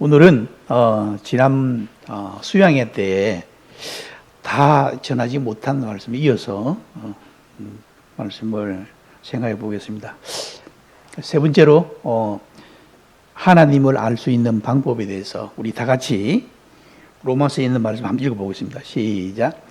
오늘은 지난 수양회 때에 다 전하지 못한 말씀에 이어서 말씀을 생각해 보겠습니다. 세 번째로 하나님을 알 수 있는 방법에 대해서 우리 다 같이 로마서에 있는 말씀 한번 읽어보겠습니다. 시작.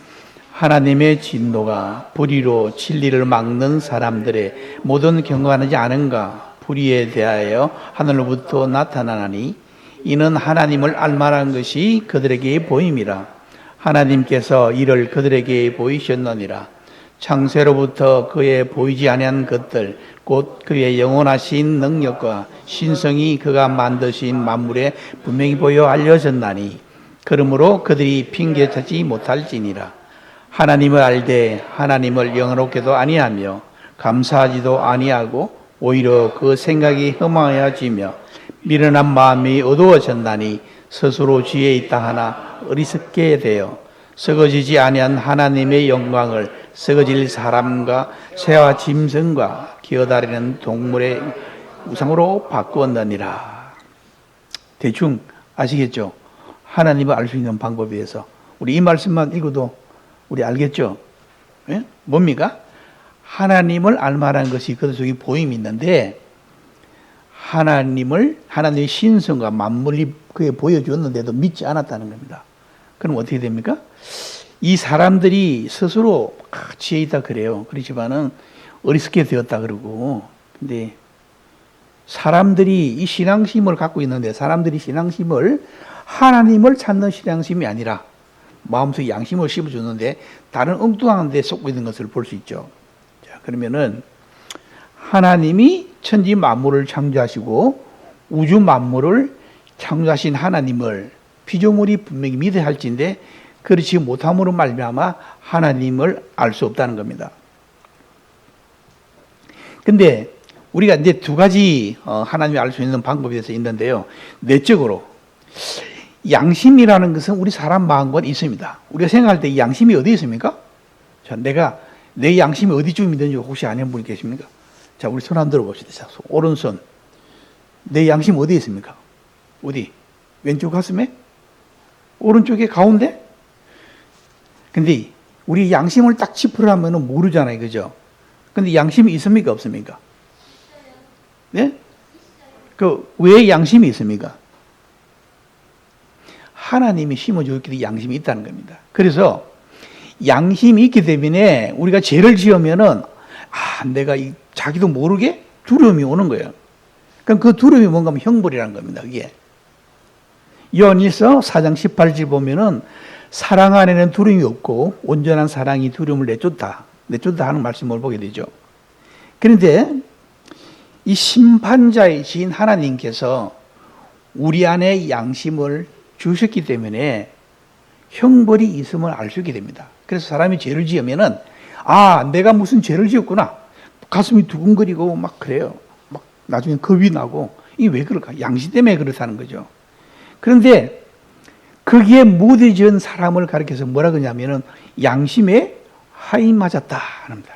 하나님의 진노가 불의로 진리를 막는 사람들의 모든 경건하지 않은가? 불의에 대하여 하늘로부터 나타나나니 이는 하나님을 알만한 것이 그들에게 보임이라. 하나님께서 이를 그들에게 보이셨느니라. 창세로부터 그의 보이지 아니한 것들 곧 그의 영원하신 능력과 신성이 그가 만드신 만물에 분명히 보여 알려졌나니 그러므로 그들이 핑계치지 못할지니라. 하나님을 알되 하나님을 영화롭게도 아니하며 감사하지도 아니하고 오히려 그 생각이 흠하여지며 미련한 마음이 어두워졌나니 스스로 지혜 있다 하나 어리석게 되어 썩어지지 아니한 하나님의 영광을 썩어질 사람과 새와 짐승과 기어다니는 동물의 우상으로 바꾸었느니라. 대충 아시겠죠? 하나님을 알 수 있는 방법에 대해서 우리 이 말씀만 읽어도 우리 알겠죠? 예? 뭡니까? 하나님을 알만한 것이 그들 속에 보임이 있는데 하나님의 신성과 만물이 그에 보여주었는데도 믿지 않았다는 겁니다. 그럼 어떻게 됩니까? 이 사람들이 스스로 지혜 있다 그래요. 그렇지만은 어리석게 되었다 그러고, 근데 사람들이 이 신앙심을 갖고 있는데 사람들이 신앙심을 하나님을 찾는 신앙심이 아니라 마음속에 양심을 심어주는데 다른 엉뚱한 데 속고 있는 것을 볼 수 있죠. 자, 그러면은 하나님이 천지 만물을 창조하시고 우주 만물을 창조하신 하나님을 피조물이 분명히 믿어야 할지인데 그렇지 못함으로 말미암아 하나님을 알 수 없다는 겁니다. 근데 우리가 이제 두 가지 하나님을 알 수 있는 방법에 대해서 있는데요. 내적으로 양심이라는 것은 우리 사람 마음과 있습니다. 우리가 생각할 때 이 양심이 어디 있습니까? 자, 내 양심이 어디쯤 있는지 혹시 아는 분이 계십니까? 자, 우리 손 한번 들어봅시다. 자, 오른손. 내 양심 어디에 있습니까? 어디? 왼쪽 가슴에? 오른쪽에 가운데? 근데 우리 양심을 딱 짚으려면 모르잖아요. 그죠? 근데 양심이 있습니까? 없습니까? 네? 왜 양심이 있습니까? 하나님이 심어주었기 양심이 있다는 겁니다. 그래서 양심이 있기 때문에 우리가 죄를 지으면은 내가 자기도 모르게 두려움이 오는 거예요. 그럼 그 두려움이 뭔가 하면 형벌이라는 겁니다. 그게 요한일서 4장 18절 보면은 사랑 안에는 두려움이 없고 온전한 사랑이 두려움을 내쫓다 하는 말씀을 보게 되죠. 그런데 이 심판자이신 하나님께서 우리 안에 양심을 주셨기 때문에 형벌이 있음을 알 수 있게 됩니다. 그래서 사람이 죄를 지으면은 내가 무슨 죄를 지었구나. 가슴이 두근거리고 막 그래요. 막 나중에 겁이 나고 이게 왜 그럴까? 양심 때문에 그렇다는 거죠. 그런데 거기에 무뎌진 사람을 가리켜서 뭐라 그러냐면은 양심에 하인 맞았다 합니다.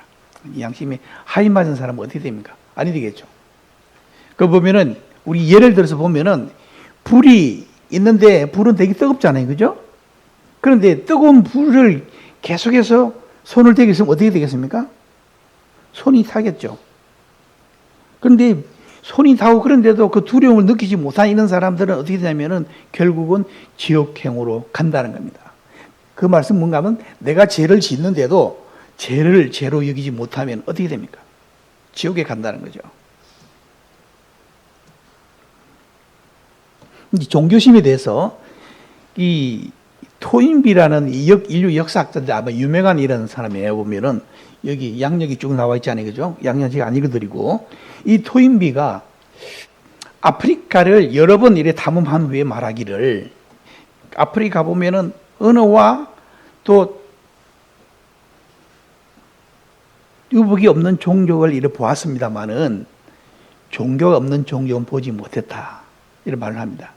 양심에 하인 맞은 사람은 어떻게 됩니까? 아니 되겠죠. 그 보면은 우리 예를 들어서 보면은 불이 있는데 불은 되게 뜨겁잖아요. 그죠? 그런데 뜨거운 불을 계속해서 손을 대게 있으면 어떻게 되겠습니까? 손이 타겠죠. 그런데 손이 타고 그런데도 그 두려움을 느끼지 못한 이런 사람들은 어떻게 되냐면은 결국은 지옥행으로 간다는 겁니다. 그 말씀 뭔가 하면 내가 죄를 짓는데도 죄를 죄로 여기지 못하면 어떻게 됩니까? 지옥에 간다는 거죠. 종교심에 대해서 이 토인비라는 인류 역사학자인데 아마 유명한 이런 사람이에요. 보면은 여기 양력이 쭉 나와 있잖아요. 그죠? 양력 제가 안 읽어드리고 이 토인비가 아프리카를 여러 번 이래 탐험한 후에 말하기를 아프리카 보면은 언어와 또 유복이 없는 종족을 이래 보았습니다만은 종교가 없는 종족은 보지 못했다. 이런 말을 합니다.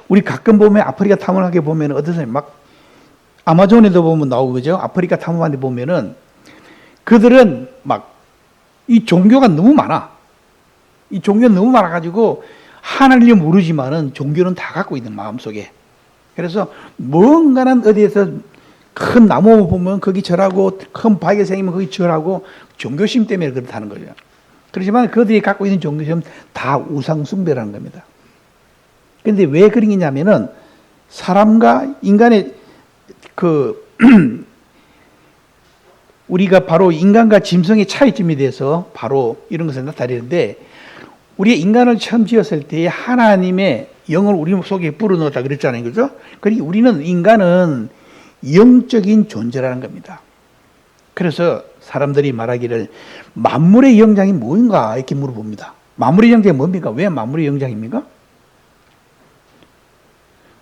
우리 가끔 보면 아프리카 탐험하게 보면 어떠세요? 막 아마존에도 보면 나오고 그죠? 아프리카 탐험하는데 보면은 그들은 막 이 종교가 너무 많아. 이 종교가 너무 많아가지고 하나님을 모르지만은 종교는 다 갖고 있는 마음속에. 그래서 뭔가는 어디에서 큰 나무 보면 거기 절하고 큰 바위가 생기면 거기 절하고 종교심 때문에 그렇다는 거죠. 그렇지만 그들이 갖고 있는 종교심은 다 우상 숭배라는 겁니다. 그런데 왜 그런 게냐면은 사람과 인간의 우리가 바로 인간과 짐승의 차이점에 대해서 바로 이런 것을 나타내는데, 우리가 인간을 처음 지었을 때 하나님의 영을 우리 속에 불어넣었다 그랬잖아요. 그죠? 그러니까 우리는, 인간은 영적인 존재라는 겁니다. 그래서 사람들이 말하기를 만물의 영장이 뭔가 이렇게 물어봅니다. 만물의 영장이 뭡니까? 왜 만물의 영장입니까?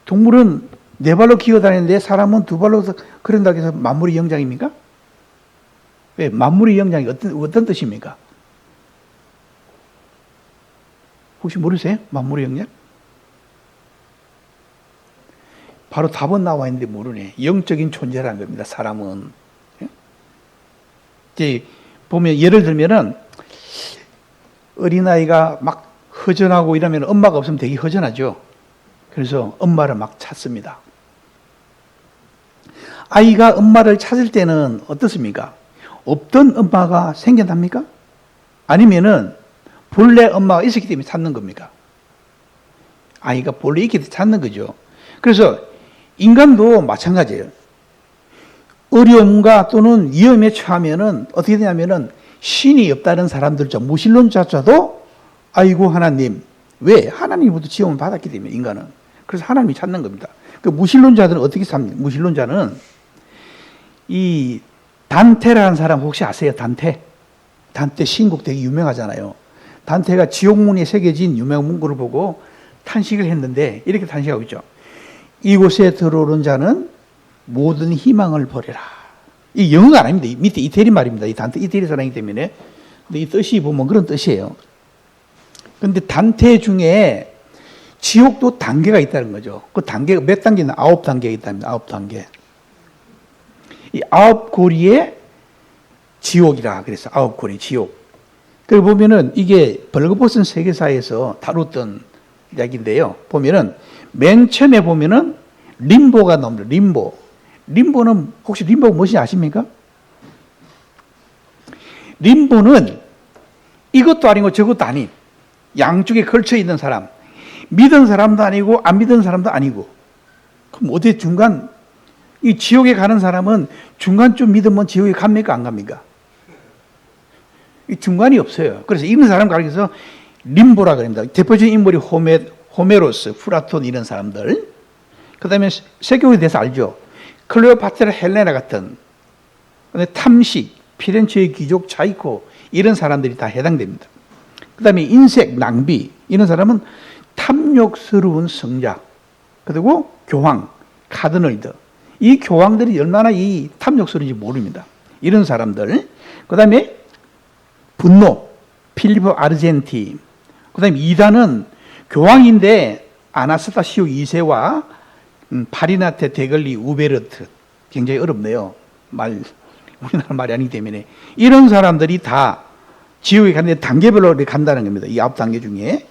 동물은 네 발로 기어다니는데 사람은 두 발로 그런다고 해서 만물의 영장입니까? 왜? 만물의 영장이 어떤 뜻입니까? 혹시 모르세요? 만물의 영장? 바로 답은 나와 있는데 모르네. 영적인 존재라는 겁니다, 사람은. 이제 보면, 예를 들면은 어린아이가 막 허전하고 이러면 엄마가 없으면 되게 허전하죠. 그래서 엄마를 막 찾습니다. 아이가 엄마를 찾을 때는 어떻습니까? 없던 엄마가 생겨납니까? 아니면은 본래 엄마가 있었기 때문에 찾는 겁니까? 아이가 본래 있기 때문에 찾는 거죠. 그래서 인간도 마찬가지예요. 어려움과 또는 위험에 처하면은 어떻게 되냐면은 신이 없다는 사람들죠. 무신론자조차도 아이고 하나님, 왜? 하나님부터 지원을 받았기 때문에 인간은. 그래서 하나님이 찾는 겁니다. 그 무신론자들은 어떻게 삽니까? 무신론자는 이 단테라는 사람 혹시 아세요? 단테 신곡 되게 유명하잖아요. 단테가 지옥문에 새겨진 유명한 문구를 보고 탄식을 했는데 이렇게 탄식하고 있죠. 이곳에 들어오는 자는 모든 희망을 버려라. 이 영어가 아닙니다. 밑에 이태리 말입니다. 이 단테 이태리 사람이기 때문에. 근데 이 뜻이 보면 그런 뜻이에요. 그런데 단테 중에 지옥도 단계가 있다는 거죠. 그 단계가 몇 단계나? 9단계가 있답니다. 9단계. 이 9고리의 지옥이라 그래서 9고리 지옥. 그리고 보면은 이게 벌거벗은 세계사에서 다뤘던 이야기인데요. 보면은 맨 처음에 보면은 림보가 나옵니다. 림보는 혹시 림보가 무엇인지 아십니까? 림보는 이것도 아니고 저것도 아닌 양쪽에 걸쳐 있는 사람. 믿은 사람도 아니고 안 믿은 사람도 아니고. 그럼 어디 중간, 이 지옥에 가는 사람은 중간쯤 믿으면 지옥에 갑니까? 안 갑니까? 이 중간이 없어요. 그래서 이런 사람 가르쳐서 림보라 그럽니다. 대표적인 인물이 호메로스, 플라톤 이런 사람들. 그 다음에 세계에 대해서 알죠. 클레오파트라, 헬레나 같은, 탐식, 피렌체의 귀족, 차이코 이런 사람들이 다 해당됩니다. 그 다음에 인색, 낭비 이런 사람은 탐욕스러운 성자, 그리고 교황, 카드널들. 이 교황들이 얼마나 이 탐욕스러운지 모릅니다. 이런 사람들. 그 다음에 분노, 필리포 아르젠티. 그 다음에 이단은 교황인데 아나스타시오 2세와 파리나테 데글리 우베르트. 굉장히 어렵네요. 우리나라 말이 아니기 때문에. 이런 사람들이 다 지옥에 가는데 단계별로 간다는 겁니다. 이 9단계 중에.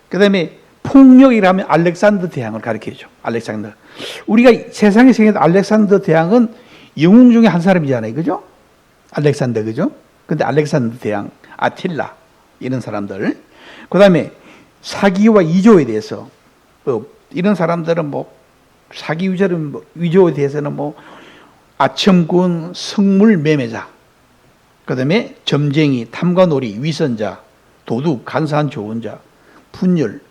그 다음에 폭력이라면 알렉산더 대왕을 가르쳐줘. 알렉산더. 우리가 세상에 생긴 알렉산더 대왕은 영웅 중에 한 사람이잖아요. 그죠? 알렉산더, 그죠? 근데 알렉산더 대왕, 아틸라, 이런 사람들. 그 다음에 사기와 위조에 대해서, 이런 사람들은 사기 위조에 대해서는 아첨꾼, 성물 매매자, 그 다음에 점쟁이, 탐관오리, 위선자, 도둑, 간사한 조언자, 분열,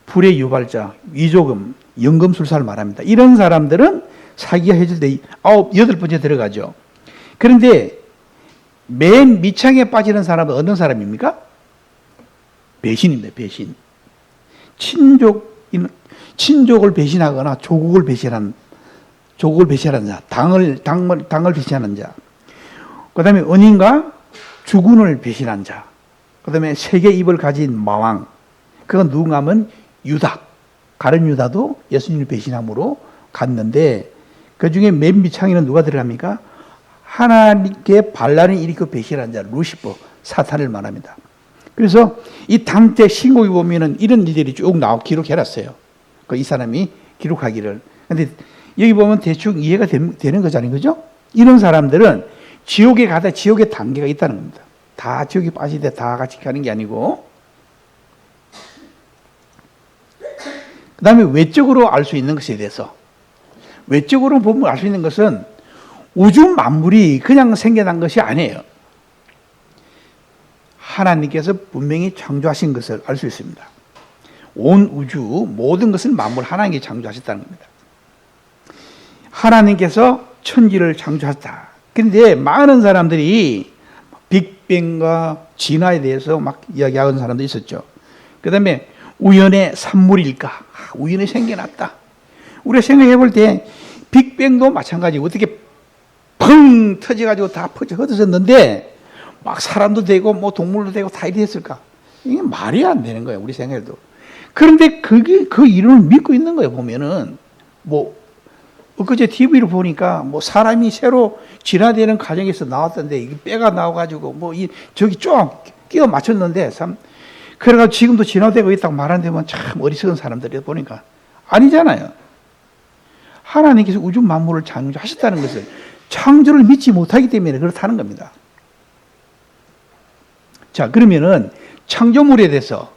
불의 유발자, 위조금, 연금술사를 말합니다. 이런 사람들은 사기가 해질 때 8번째 들어가죠. 그런데 맨 밑창에 빠지는 사람은 어느 사람입니까? 배신입니다. 배신. 친족을 배신하거나 조국을 배신하는 자, 당을 배신하는 자. 그 다음에 은인과 주군을 배신한 자. 그 다음에 세계 입을 가진 마왕. 그건 누군가 하면 유다. 가룟 유다도 예수님을 배신함으로 갔는데 그 중에 맨 밑창에는 누가 들어갑니까? 하나님께 반란을 일으켜 배신한 자, 루시퍼, 사탄을 말합니다. 그래서 이 당대 신곡에 보면은 이런 일들이 쭉 기록해놨어요. 그 이 사람이 기록하기를. 근데 여기 보면 대충 이해가 되는 거잖아요. 그죠? 이런 사람들은 지옥에 가다 지옥의 단계가 있다는 겁니다. 다 지옥에 빠질 때 다 같이 가는 게 아니고. 그 다음에 외적으로 알 수 있는 것에 대해서. 외적으로 보면 알 수 있는 것은 우주 만물이 그냥 생겨난 것이 아니에요. 하나님께서 분명히 창조하신 것을 알 수 있습니다. 온 우주 모든 것을 만물 하나님께 창조하셨다는 겁니다. 하나님께서 천지를 창조하셨다. 그런데 많은 사람들이 빅뱅과 진화에 대해서 막 이야기하는 사람도 있었죠. 그 다음에 우연의 산물일까? 우연히 생겨났다. 우리가 생각해 볼 때 빅뱅도 마찬가지고 어떻게 펑 터져가지고 다 흩어졌는데 막 사람도 되고 뭐 동물도 되고 다 이렇게 했을까? 이게 말이 안 되는 거예요. 우리 생각해도. 그런데 그게 그 이론을 믿고 있는 거예요. 보면은 뭐 엊그제 TV를 보니까 뭐 사람이 새로 진화되는 과정에서 나왔던데 이게 뼈가 나와가지고 뭐 저기 좀 끼워 맞췄는데 참 그래가지고 지금도 진화되고 있다고 말하는데 참 어리석은 사람들이 보니까 아니잖아요. 하나님께서 우주 만물을 창조하셨다는 것을 창조를 믿지 못하기 때문에 그렇다는 겁니다. 자, 그러면은 창조물에 대해서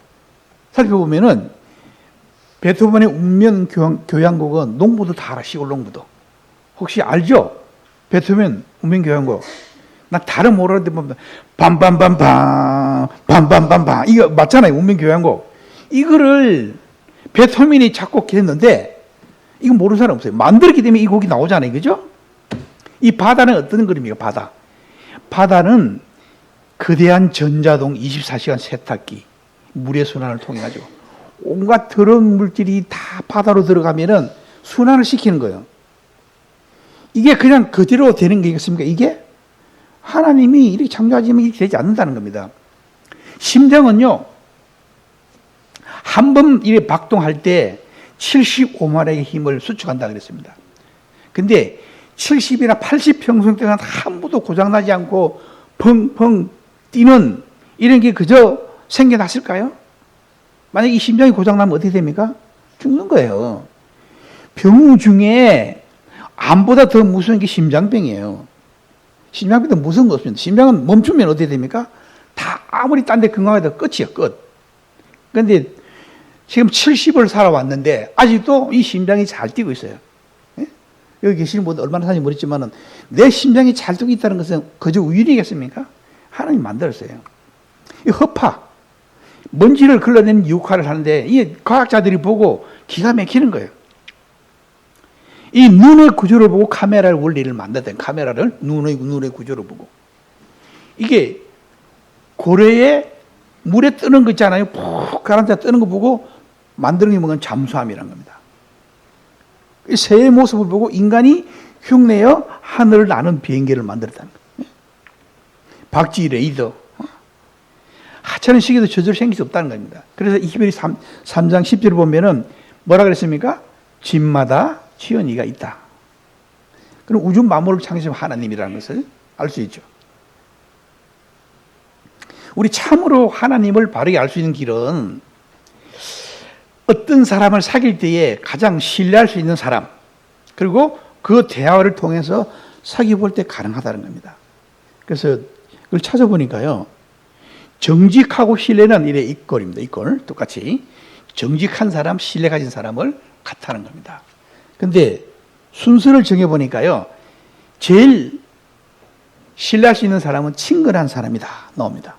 살펴보면은 베토벤의 운명 교향곡은 농부도 다 알아, 시골 농부도. 혹시 알죠? 베토벤 운명 교향곡. 나 다른 모르는데 보면 밤밤밤밤 밤밤밤밤 이거 맞잖아요. 운명 교향곡. 이거를 베토벤이 작곡했는데 이거 모르는 사람 없어요. 만들었기 때문에 이 곡이 나오잖아요. 그죠? 이 바다는 어떤 그림이에요? 바다. 바다는 거대한 전자동 24시간 세탁기, 물의 순환을 통해 가지고 온갖 더러운 물질이 다 바다로 들어가면은 순환을 시키는 거예요. 이게 그냥 그대로 되는 게 있겠습니까? 이게 하나님이 이렇게 창조하지면 이렇게 되지 않는다는 겁니다. 심장은요, 한 번 이렇게 박동할 때 75마력의 힘을 수축한다 그랬습니다. 근데 70이나 80평생 동안 한 번도 고장나지 않고 펑펑 뛰는 이런 게 그저 생겨났을까요? 만약에 이 심장이 고장나면 어떻게 됩니까? 죽는 거예요. 병 중에 암보다 더 무서운 게 심장병이에요. 심장병도 무서운 거 없습니다. 심장은 멈추면 어떻게 됩니까? 다 아무리 딴 데 건강해도 끝이에요. 끝. 그런데 지금 70을 살아왔는데 아직도 이 심장이 잘 뛰고 있어요. 예? 여기 계시는 분들 얼마나 사는지 모르겠지만 내 심장이 잘 뛰고 있다는 것은 그저 우연이겠습니까? 하나님 만들었어요. 이 허파, 먼지를 걸러내는 역할을 하는데 이 과학자들이 보고 기가 막히는 거예요. 이 눈의 구조를 보고 카메라의 원리를 만들었던 카메라를 눈의 구조를 보고 이게 고래에 물에 뜨는 거 있잖아요. 푹 가라앉아 뜨는 거 보고 만드는 게 뭔가 잠수함이라는 겁니다. 새의 모습을 보고 인간이 흉내어 하늘을 나는 비행기를 만들었다는 거예요. 박쥐 레이더. 하찮은 시기도 저절로 생길 수 없다는 겁니다. 그래서 히브리 3장 10절을 보면은 뭐라 그랬습니까? 집마다 지연이가 있다. 그럼 우주 만물을 창조한 하나님이라는 것을 알 수 있죠. 우리 참으로 하나님을 바르게 알 수 있는 길은 어떤 사람을 사귈 때에 가장 신뢰할 수 있는 사람, 그리고 그 대화를 통해서 사귀어 볼 때 가능하다는 겁니다. 그래서 그걸 찾아보니까요, 정직하고 신뢰는 이래 이꼴입니다. 이꼴 똑같이 정직한 사람, 신뢰 가진 사람을 같다는 겁니다. 근데 순서를 정해보니까요, 제일 신뢰할 수 있는 사람은 친근한 사람이다 나옵니다.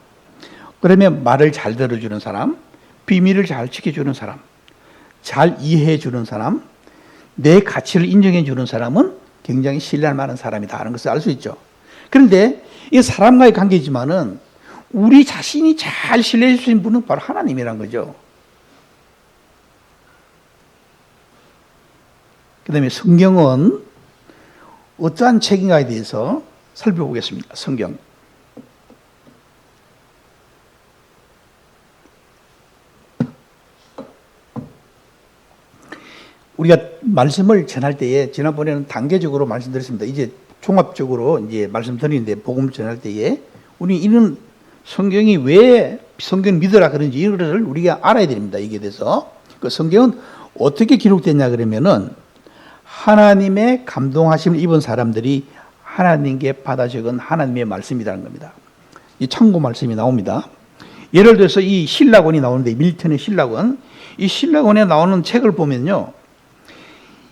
그러면 말을 잘 들어주는 사람, 비밀을 잘 지켜주는 사람, 잘 이해해주는 사람, 내 가치를 인정해주는 사람은 굉장히 신뢰할 만한 사람이다 하는 것을 알 수 있죠. 그런데 이 사람과의 관계지만은 우리 자신이 잘 신뢰할 수 있는 분은 바로 하나님이란 거죠. 그 다음에 성경은 어떠한 책인가에 대해서 살펴보겠습니다. 성경. 우리가 말씀을 전할 때에 지난번에는 단계적으로 말씀드렸습니다. 이제 종합적으로 이제 말씀드리는데 복음 전할 때에 우리 이런 성경이 왜 성경 믿으라 그런지 이거를 우리가 알아야 됩니다. 이게 대해서. 그 성경은 어떻게 기록됐냐 그러면은 하나님의 감동하심을 입은 사람들이 하나님께 받아 적은 하나님의 말씀이라는 겁니다. 이 참고 말씀이 나옵니다. 예를 들어서 이 신라곤이 나오는데 밀턴의 신라곤, 이 신라곤에 나오는 책을 보면요,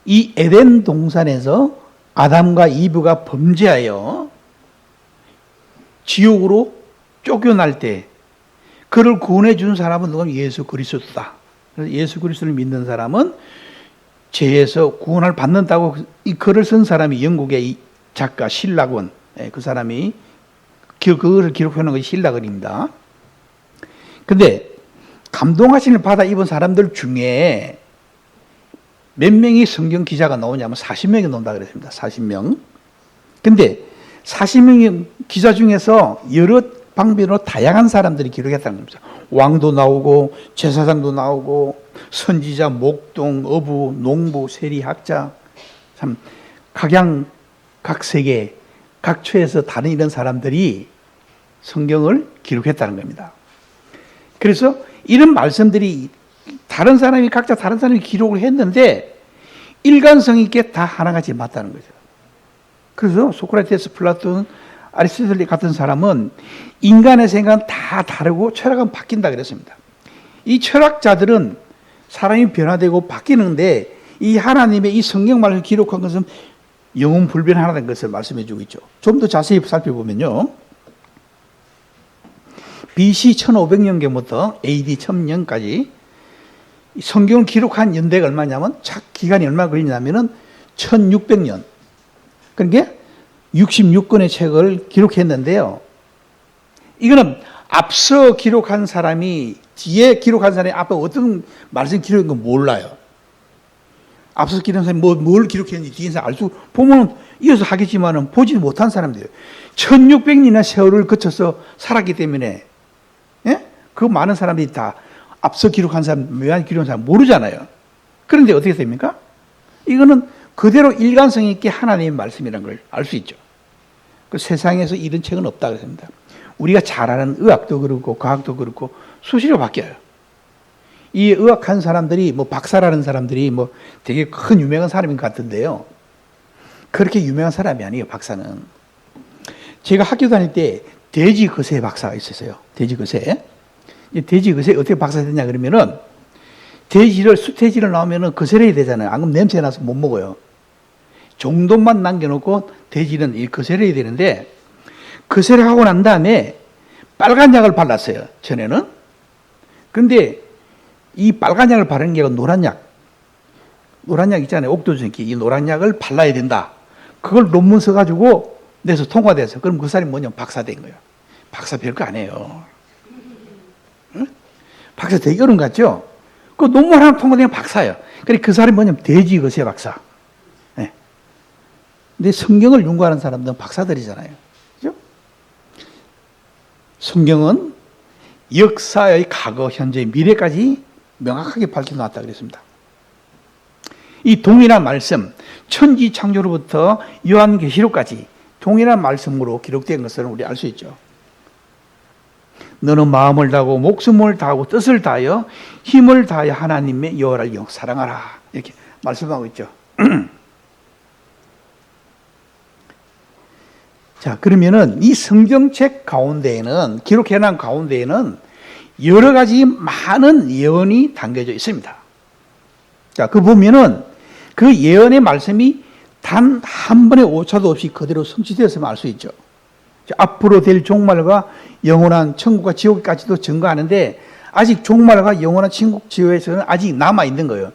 이 에덴 동산에서 아담과 이브가 범죄하여 지옥으로 쫓겨날 때 그를 구원해 준 사람은 누가 예수 그리스도다. 그래서 예수 그리스도를 믿는 사람은 죄에서 구원을 받는다고 이 글을 쓴 사람이 영국의 이 작가 신라곤, 그 사람이 그거를 기록해 놓은 것이 신라곤입니다. 근데 감동하심을 받아 입은 사람들 중에 몇 명이 성경 기자가 나오냐면 40명이 나온다 그랬습니다. 40명. 근데 40명의 기자 중에서 여러 방면으로 다양한 사람들이 기록했다는 겁니다. 왕도 나오고 제사장도 나오고 선지자, 목동, 어부, 농부, 세리학자, 참 각양 각세계 각처에서 다른 이런 사람들이 성경을 기록했다는 겁니다. 그래서 이런 말씀들이 다른 사람이 각자 다른 사람이 기록을 했는데 일관성 있게 다 하나같이 맞다는 거죠. 그래서 소크라테스, 플라톤, 아리스토텔 같은 사람은 인간의 생각은 다 다르고 철학은 바뀐다 그랬습니다. 이 철학자들은 사람이 변화되고 바뀌는데 이 하나님의 이 성경 말을 기록한 것은 영원 불변하다는 것을 말씀해 주고 있죠. 좀 더 자세히 살펴보면요, BC 1500년경부터 AD 1000년까지 성경을 기록한 연대가 얼마냐면 기간이 얼마 걸리냐면은 1600년. 그러니까 66권의 책을 기록했는데요. 이거는 앞서 기록한 사람이 뒤에 기록한 사람이 앞에 어떤 말씀 기록한 건 몰라요. 앞서 기록한 사람이 뭘 기록했는지 뒤에서 알 수, 보면 이어서 하겠지만은 보지 못한 사람들이에요. 1600년의 세월을 거쳐서 살았기 때문에, 예? 그 많은 사람들이 다 앞서 기록한 사람, 묘한 기록한 사람 모르잖아요. 그런데 어떻게 됩니까? 이거는 그대로 일관성 있게 하나님의 말씀이라는 걸 알 수 있죠. 그 세상에서 이런 책은 없다 그랬습니다. 우리가 잘 아는 의학도 그렇고 과학도 그렇고 수시로 바뀌어요. 이 의학한 사람들이 뭐 박사라는 사람들이 뭐 되게 큰 유명한 사람인 것 같은데요. 그렇게 유명한 사람이 아니에요, 박사는. 제가 학교 다닐 때 돼지거세 박사가 있었어요. 돼지거세. 돼지거세 어떻게 박사 됐냐 그러면은 돼지를, 수돼지를 나오면은 거스려야 되잖아요. 안 그러면 냄새 나서 못 먹어요. 정돈만 남겨놓고 돼지는 이 거스려야 되는데 거스려하고 난 다음에 빨간 약을 발랐어요. 전에는. 근데 이 빨간 약을 바르는 게 노란 약. 노란 약 있잖아요. 옥도전기. 이 노란 약을 발라야 된다. 그걸 논문 써가지고 내서 통과돼서 그럼 그 사람이 뭐냐면 박사 된 거예요. 박사 별거 안 해요. 응? 박사 되게 어려운 것 같죠? 그 논문 하나 통과되면 박사예요. 그래 그 사람이 뭐냐면 돼지거세 박사. 네. 근데 성경을 연구하는 사람들은 박사들이잖아요. 그죠? 성경은 역사의 과거, 현재, 미래까지 명확하게 밝혀놨다 그랬습니다. 이 동일한 말씀, 천지 창조로부터 요한계시록까지 동일한 말씀으로 기록된 것을 우리 알 수 있죠. 너는 마음을 다하고 목숨을 다하고 뜻을 다하여 힘을 다하여 하나님의 여호와를 사랑하라. 이렇게 말씀하고 있죠. 자, 그러면은 이 성경책 가운데에는, 기록해놓은 가운데에는 여러 가지 많은 예언이 담겨져 있습니다. 자, 그 보면은 그 예언의 말씀이 단 한 번의 오차도 없이 그대로 성취되었음을 알 수 있죠. 앞으로 될 종말과 영원한 천국과 지옥까지도 증거하는데 아직 종말과 영원한 천국 지옥에서는 아직 남아있는 거예요.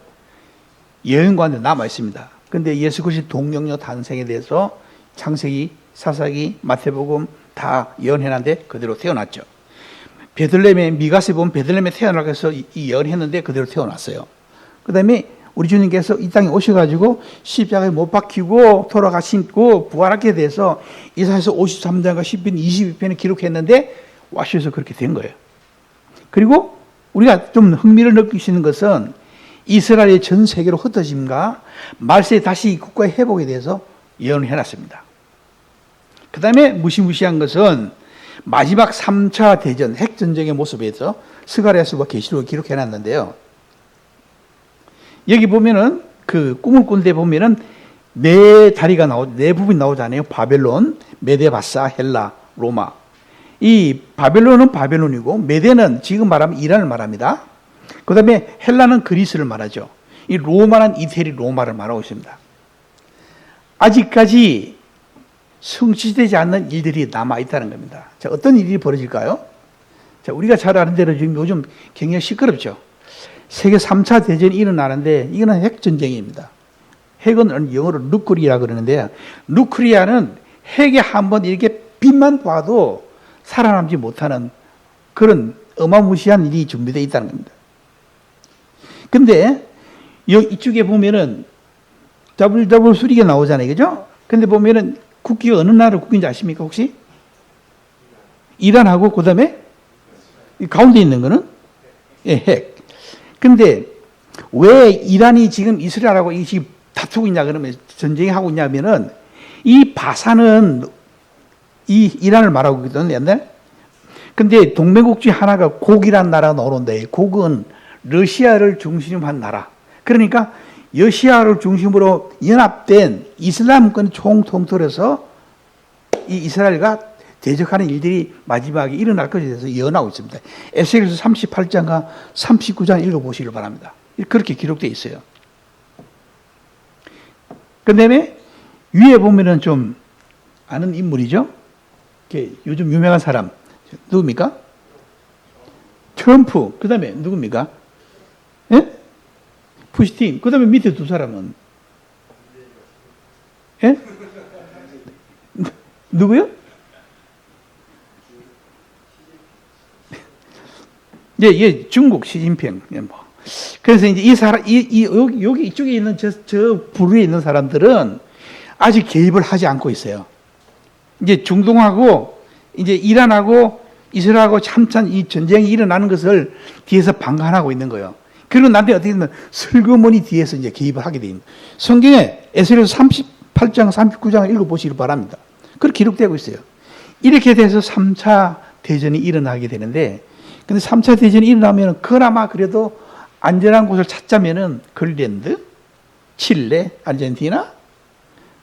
예언 가운데 남아있습니다. 그런데 예수 그리스도 동령녀 탄생에 대해서 창세기, 사사기, 마태복음 다 예언해놨는데 그대로 태어났죠. 베들레헴에 미가세 보면 베들레헴에 태어나고 해서 이 예언했는데 그대로 태어났어요. 그 다음에 우리 주님께서 이 땅에 오셔가지고 십자가에 못 박히고 돌아가시고 부활하게 돼서 이사야서 53장과 10편 22편을 기록했는데 와셔서 그렇게 된 거예요. 그리고 우리가 좀 흥미를 느끼시는 것은 이스라엘의 전 세계로 흩어짐과 말세에 다시 국가의 회복에 대해서 예언을 해놨습니다. 그 다음에 무시무시한 것은 마지막 3차 대전 핵전쟁의 모습에서 스가랴서가 계시록을 기록해 놨는데요. 여기 보면은 그 꿈을 꾼데 보면은 네 다리가 네 부분이 나오잖아요. 바벨론, 메데바사, 헬라, 로마. 이 바벨론은 바벨론이고 메데는 지금 말하면 이란을 말합니다. 그 다음에 헬라는 그리스를 말하죠. 이 로마는 이태리 로마를 말하고 있습니다. 아직까지 성취되지 않는 일들이 남아있다는 겁니다. 자, 어떤 일이 벌어질까요? 자, 우리가 잘 아는 대로 지금 요즘 굉장히 시끄럽죠. 세계 3차 대전이 일어나는데 이거는 핵전쟁입니다. 핵은 영어로 누클리아 그러는데 누클리아는 핵에 한번 이렇게 빛만 봐도 살아남지 못하는 그런 어마무시한 일이 준비되어 있다는 겁니다. 근데 이쪽에 보면은 WW3가 나오잖아요. 그죠? 근데 보면은 국기가 어느 나라 국기인지 아십니까 혹시? 이란하고 그 다음에 가운데 있는 거는 예, 핵. 근데 왜 이란이 지금 이스라엘하고 지금 다투고 있냐 그러면 전쟁하고 있냐면은 이 바사는 이 이란을 말하고 있거든요. 옛날. 근데 동맹국 중에 하나가 곡이란 나라가 나오는데 곡은 러시아를 중심으로 한 나라. 그러니까 러시아를 중심으로 연합된 이슬람권 총통틀어서 이 이스라엘과 대적하는 일들이 마지막에 일어날 것에 대해서 예언하고 있습니다. 에스겔서 38장과 39장 읽어보시길 바랍니다. 그렇게 기록되어 있어요. 그 다음에 위에 보면은 좀 아는 인물이죠. 요즘 유명한 사람 누굽니까? 트럼프. 그 다음에 누굽니까? 예? 푸시틴. 그 다음에 밑에 두 사람은 예? 누구요? 예, 중국 시진핑. 뭐. 그래서 이제 이 사람, 여기 이쪽에 있는 저 부류에 있는 사람들은 아직 개입을 하지 않고 있어요. 이제 중동하고 이제 이란하고 이스라엘하고 참찬 이 전쟁이 일어나는 것을 뒤에서 방관하고 있는 거예요. 그리고 나한테 어떻게 되면 슬그머니 뒤에서 이제 개입을 하게 됩니다. 성경에 에스겔서 38장, 39장을 읽어보시길 바랍니다. 그렇게 기록되고 있어요. 이렇게 돼서 3차 대전이 일어나게 되는데, 근데 3차 대전이 일어나면 그나마 그래도 안전한 곳을 찾자면은 그린란드, 칠레, 아르헨티나,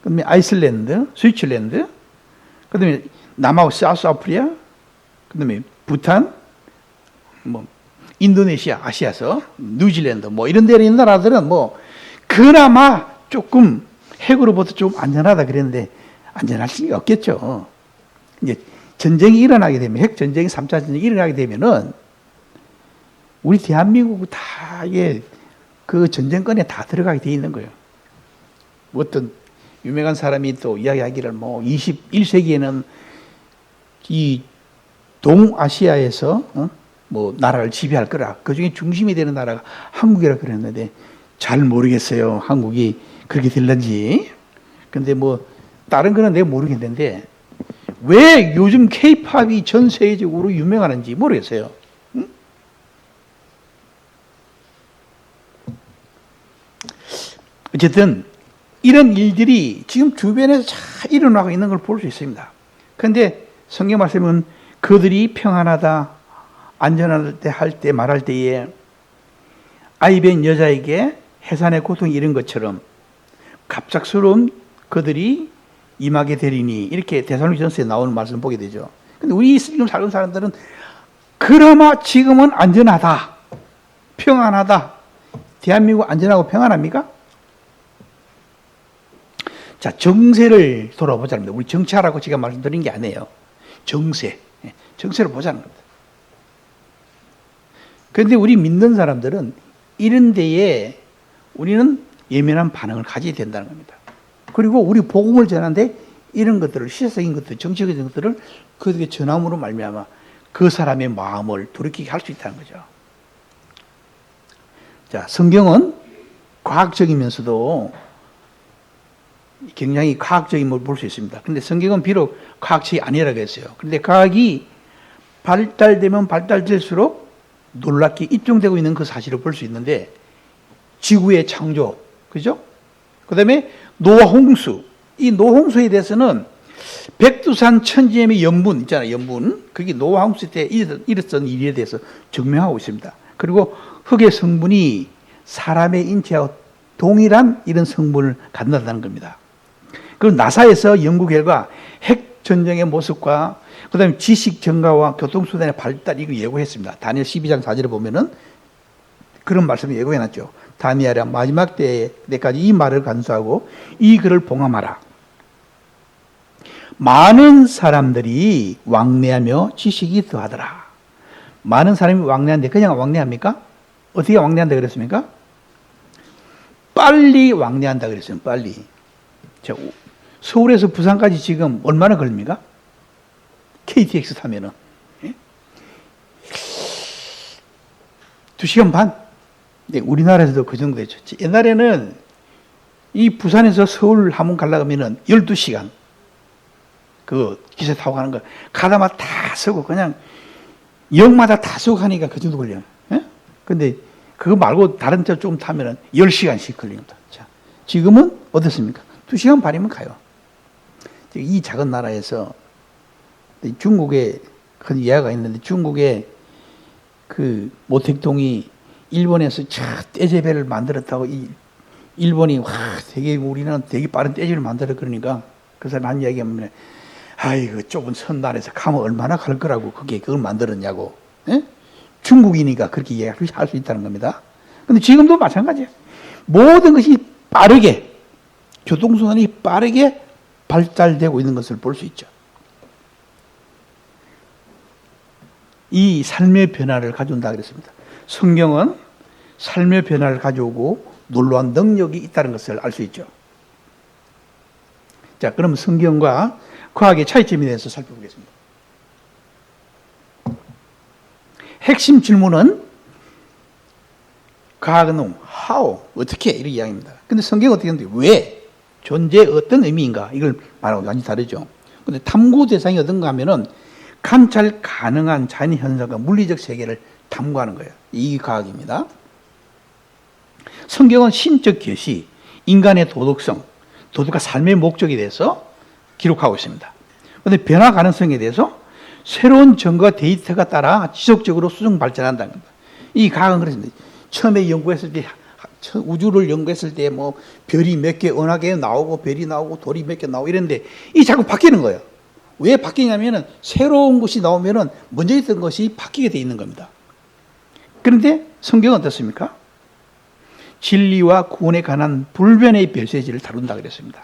그다음에 아이슬란드, 스위tzerlän드, 그다음에 남아우 사우스아프리카, 그다음에 부탄, 뭐 인도네시아, 아시아서 뉴질랜드 뭐 이런 데 있는 나라들은 뭐 그나마 조금 핵으로부터 좀 안전하다 그랬는데 안전할 수 없겠죠. 이제 전쟁이 일어나게 되면 핵 전쟁이 3차 전쟁이 일어나게 되면은 우리 대한민국 다 이게 그 전쟁권에 다 들어가게 돼 있는 거예요. 어떤 유명한 사람이 또 이야기하기를 뭐 21세기에는 이 동아시아에서 뭐 나라를 지배할 거라. 그 중에 중심이 되는 나라가 한국이라 그랬는데 잘 모르겠어요. 한국이 그렇게 될런지. 근데 뭐 다른 거는 내가 모르겠는데 왜 요즘 K-팝이 전 세계적으로 유명하는지 모르겠어요. 응? 어쨌든 이런 일들이 지금 주변에서 잘 일어나고 있는 걸 볼 수 있습니다. 그런데 성경 말씀은 그들이 평안하다, 안전할 때, 할 때, 말할 때에 아이벤 여자에게 해산의 고통이 이런 것처럼 갑작스러운 그들이 임하게 되리니 이렇게 데살로니가전서에 나오는 말씀을 보게 되죠. 근데 우리 지금 살는 사람들은 그나마 지금은 안전하다, 평안하다. 대한민국 안전하고 평안합니까? 자, 정세를 돌아보자는 겁니다. 우리 정치하라고 제가 말씀드린 게 아니에요. 정세를 보자는 겁니다. 그런데 우리 믿는 사람들은 이런 데에 우리는 예민한 반응을 가져야 된다는 겁니다. 그리고 우리 복음을 전하는데 이런 것들을, 시사적인 것들, 정치적인 것들을 그에게 전함으로 말미암아 그 사람의 마음을 돌이키게 할 수 있다는 거죠. 자, 성경은 과학적이면서도 굉장히 과학적인 걸 볼 수 있습니다. 근데 성경은 비록 과학책이 아니라고 했어요. 그런데 과학이 발달되면 발달될수록 놀랍게 입증되고 있는 그 사실을 볼 수 있는데 지구의 창조, 그죠? 그 다음에 노아 홍수. 이 노홍수에 대해서는 백두산 천지엠의 염분 있잖아요. 염분. 그게 노아 홍수 때 일었던 일에 대해서 증명하고 있습니다. 그리고 흙의 성분이 사람의 인체와 동일한 이런 성분을 갖는다는 겁니다. 그리고 나사에서 연구 결과 핵 전쟁의 모습과 그다음에 지식 증가와 교통수단의 발달 이거 예고했습니다. 다니엘 12장 4절에 보면은 그런 말씀을 예고해놨죠. 다니엘아 마지막 때까지 이 말을 간수하고 이 글을 봉함하라. 많은 사람들이 왕래하며 지식이 더하더라. 많은 사람이 왕래하는데 그냥 왕래합니까? 어떻게 왕래한다 그랬습니까? 빨리 왕래한다 그랬어요. 빨리. 서울에서 부산까지 지금 얼마나 걸립니까? KTX 타면은 2시간 반? 네, 우리나라에서도 그 정도 됐죠. 옛날에는 이 부산에서 서울 한번 가려고 하면은 12시간 그 기차 타고 가는 거 가다마다 다 쓰고 그냥 역마다 다 쓰고 가니까 그 정도 걸려요. 근데 그거 말고 다른 차 좀 타면은 10시간씩 걸립니다. 자, 지금은 어떻습니까? 2시간 반이면 가요. 이 작은 나라에서 중국에 큰 이야기가 있는데 중국에 그 모택동이 일본에서 떼제배를 만들었다고 일본이 되게 우리는 되게 빠른 떼제를 만들어 그러니까 그 사람 한 이야기 하면 아이고 좁은 선단에서 가면 얼마나 갈 거라고 그걸 만들었냐고. 에? 중국이니까 그렇게 이야기할 수 있다는 겁니다. 근데 지금도 마찬가지예요. 모든 것이 빠르게 교통수단이 빠르게 발달되고 있는 것을 볼 수 있죠. 이 삶의 변화를 가져온다 그랬습니다. 성경은 삶의 변화를 가져오고 놀라운 능력이 있다는 것을 알 수 있죠. 자, 그럼 성경과 과학의 차이점에 대해서 살펴보겠습니다. 핵심 질문은 과학은 how, 어떻게 이런 이야기입니다. 근데 성경은 어떻게 하는데 왜, 존재의 어떤 의미인가 이걸 말하고 완전히 다르죠. 근데 탐구 대상이 어떤가 하면은 관찰 가능한 자연 현상과 물리적 세계를 탐구하는 거예요. 이 과학입니다. 성경은 신적 계시, 인간의 도덕성, 도덕과 삶의 목적에 대해서 기록하고 있습니다. 그런데 변화 가능성에 대해서 새로운 증거와 데이터가 따라 지속적으로 수정 발전한다는 겁니다. 이 과학은 그렇습니다. 처음에 연구했을 때 우주를 연구했을 때 뭐 별이 몇 개 은하계 나오고 별이 나오고 돌이 몇 개 나오고 이랬는데 이 자꾸 바뀌는 거예요. 왜 바뀌냐면은 새로운 것이 나오면은 먼저 있던 것이 바뀌게 돼 있는 겁니다. 그런데 성경은 어떻습니까? 진리와 구원에 관한 불변의 별세지를 다룬다 그랬습니다.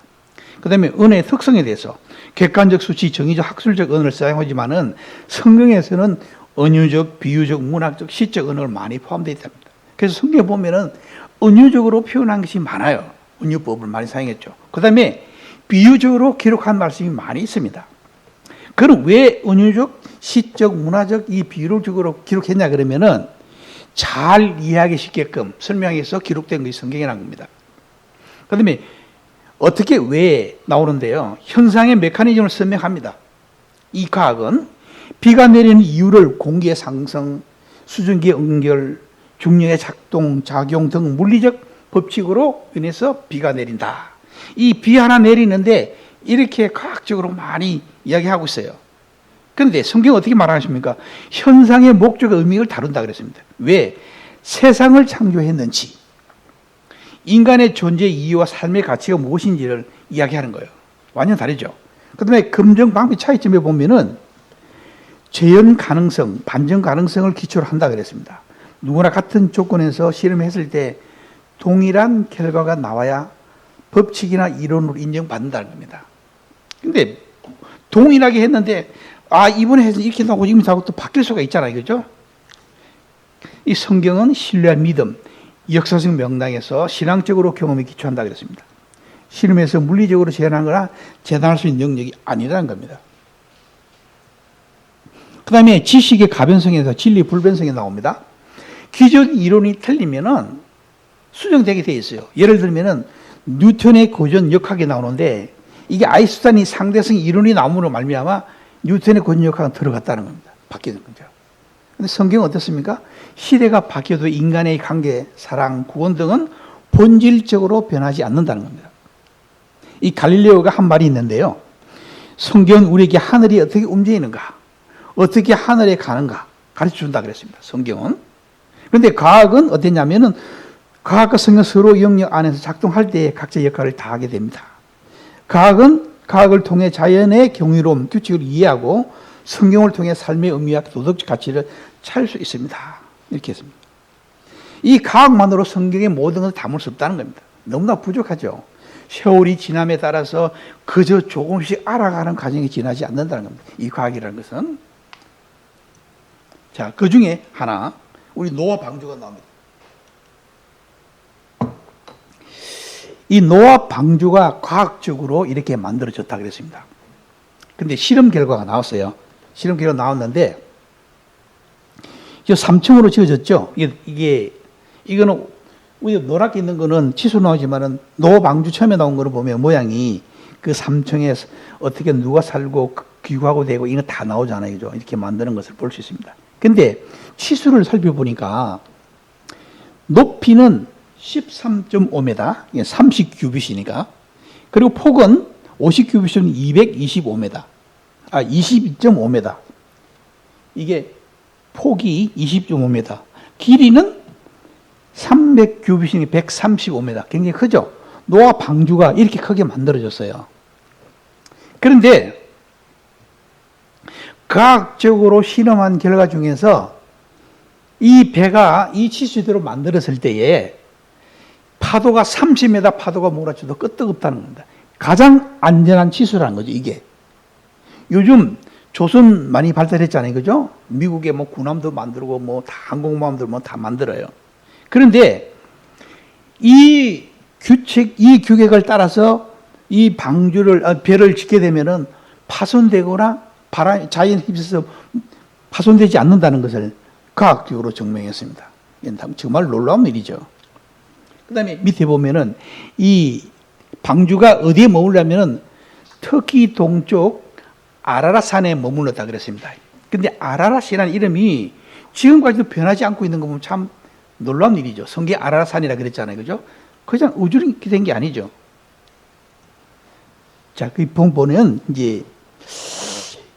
그 다음에 은혜의 특성에 대해서 객관적 수치, 정의적, 학술적 언어를 사용하지만은 성경에서는 은유적, 비유적, 문학적, 시적 언어가 많이 포함되어 있답니다. 그래서 성경에 보면은 은유적으로 표현한 것이 많아요. 은유법을 많이 사용했죠. 그 다음에 비유적으로 기록한 말씀이 많이 있습니다. 그럼 왜 은유적, 시적, 문화적 이 비유적으로 기록했냐 그러면은 잘 이해하기 쉽게끔 설명해서 기록된 것이 성경이라는 겁니다. 그 다음에 어떻게 왜 나오는데요. 현상의 메커니즘을 설명합니다. 이 과학은 비가 내리는 이유를 공기의 상승, 수증기의 응결, 중력의 작동, 작용 등 물리적 법칙으로 인해서 비가 내린다. 이 비 하나 내리는데 이렇게 과학적으로 많이 이야기하고 있어요. 그런데 성경은 어떻게 말하십니까? 현상의 목적과 의미를 다룬다 그랬습니다. 왜? 세상을 창조했는지, 인간의 존재 이유와 삶의 가치가 무엇인지를 이야기하는 거예요. 완전 다르죠. 그 다음에 검증 방법의 차이점에 보면은 재현 가능성, 반전 가능성을 기초로 한다 그랬습니다. 누구나 같은 조건에서 실험했을 때 동일한 결과가 나와야 법칙이나 이론으로 인정받는다는 겁니다. 근데 동일하게 했는데 이번에 해서 이렇게 나오고 이렇게 나오고 또 바뀔 수가 있잖아요. 그죠? 이 성경은 신뢰와 믿음, 역사적 명당에서 신앙적으로 경험에 기초한다 그랬습니다. 실험에서 물리적으로 재현한 거나 재단할 수 있는 능력이 아니라는 겁니다. 그 다음에 지식의 가변성에서 진리 불변성이 나옵니다. 기존 이론이 틀리면은 수정되게 돼 있어요. 예를 들면은 뉴턴의 고전 역학이 나오는데 이게 아인슈타인이 상대성 이론이 나옴으로 말미암아 뉴턴의 고전 역학은 들어갔다는 겁니다. 바뀌는 거죠. 그런데 성경은 어떻습니까? 시대가 바뀌어도 인간의 관계, 사랑, 구원 등은 본질적으로 변하지 않는다는 겁니다. 이 갈릴레오가 한 말이 있는데요. 성경은 우리에게 하늘이 어떻게 움직이는가, 어떻게 하늘에 가는가 가르쳐 준다 그랬습니다. 성경은. 그런데 과학은 어땠냐면은 과학과 성경 서로 영역 안에서 작동할 때 각자 역할을 다하게 됩니다. 과학은 과학을 통해 자연의 경이로움, 규칙을 이해하고 성경을 통해 삶의 의미와 도덕적 가치를 찾을 수 있습니다. 이렇게 했습니다. 이 과학만으로 성경의 모든 것을 담을 수 없다는 겁니다. 너무나 부족하죠. 세월이 지남에 따라서 그저 조금씩 알아가는 과정이 지나지 않는다는 겁니다. 이 과학이라는 것은. 자, 그 중에 하나, 우리 노아 방주가 나옵니다. 이 노아 방주가 과학적으로 이렇게 만들어졌다 그랬습니다. 근데 실험 결과가 나왔어요. 실험 결과가 나왔는데, 저 3층으로 지어졌죠. 이거는 우리 노랗게 있는 거는 치수 나오지만은 노아 방주 처음에 나온 거를 보면 모양이 그 3층에 어떻게 누가 살고 기구하고 되고 이거 다 나오잖아요. 그죠? 이렇게 만드는 것을 볼 수 있습니다. 근데 치수를 살펴보니까 높이는 13.5m, 30규빗이니까. 그리고 폭은 50규빗이면 225m. 22.5m. 이게 폭이 20.5m. 길이는 300규빗이니 135m. 굉장히 크죠? 노아 방주가 이렇게 크게 만들어졌어요. 그런데 과학적으로 실험한 결과 중에서 이 배가 이 치수대로 만들었을 때에 파도가 30m 파도가 몰아쳐도 끄떡없다는 겁니다. 가장 안전한 치수라는 거죠, 이게. 요즘 조선 많이 발달했잖아요, 그죠? 미국에 뭐 군함도 만들고 뭐 다 항공모함도 뭐 다 만들어요. 그런데 이 규격을 따라서 이 배를 짓게 되면은 파손되거나 자연 휩쓸려서 파손되지 않는다는 것을 과학적으로 증명했습니다. 정말 놀라운 일이죠. 그 다음에 밑에 보면은 이 방주가 어디에 머물려면은 터키 동쪽 아라랏산에 머물렀다 그랬습니다. 근데 아라랏이라는 이름이 지금까지도 변하지 않고 있는 거 보면 참 놀라운 일이죠. 성경 아라랏산이라 그랬잖아요. 그죠? 그냥 우주로 이렇게 된 게 아니죠. 자, 그 보면 이제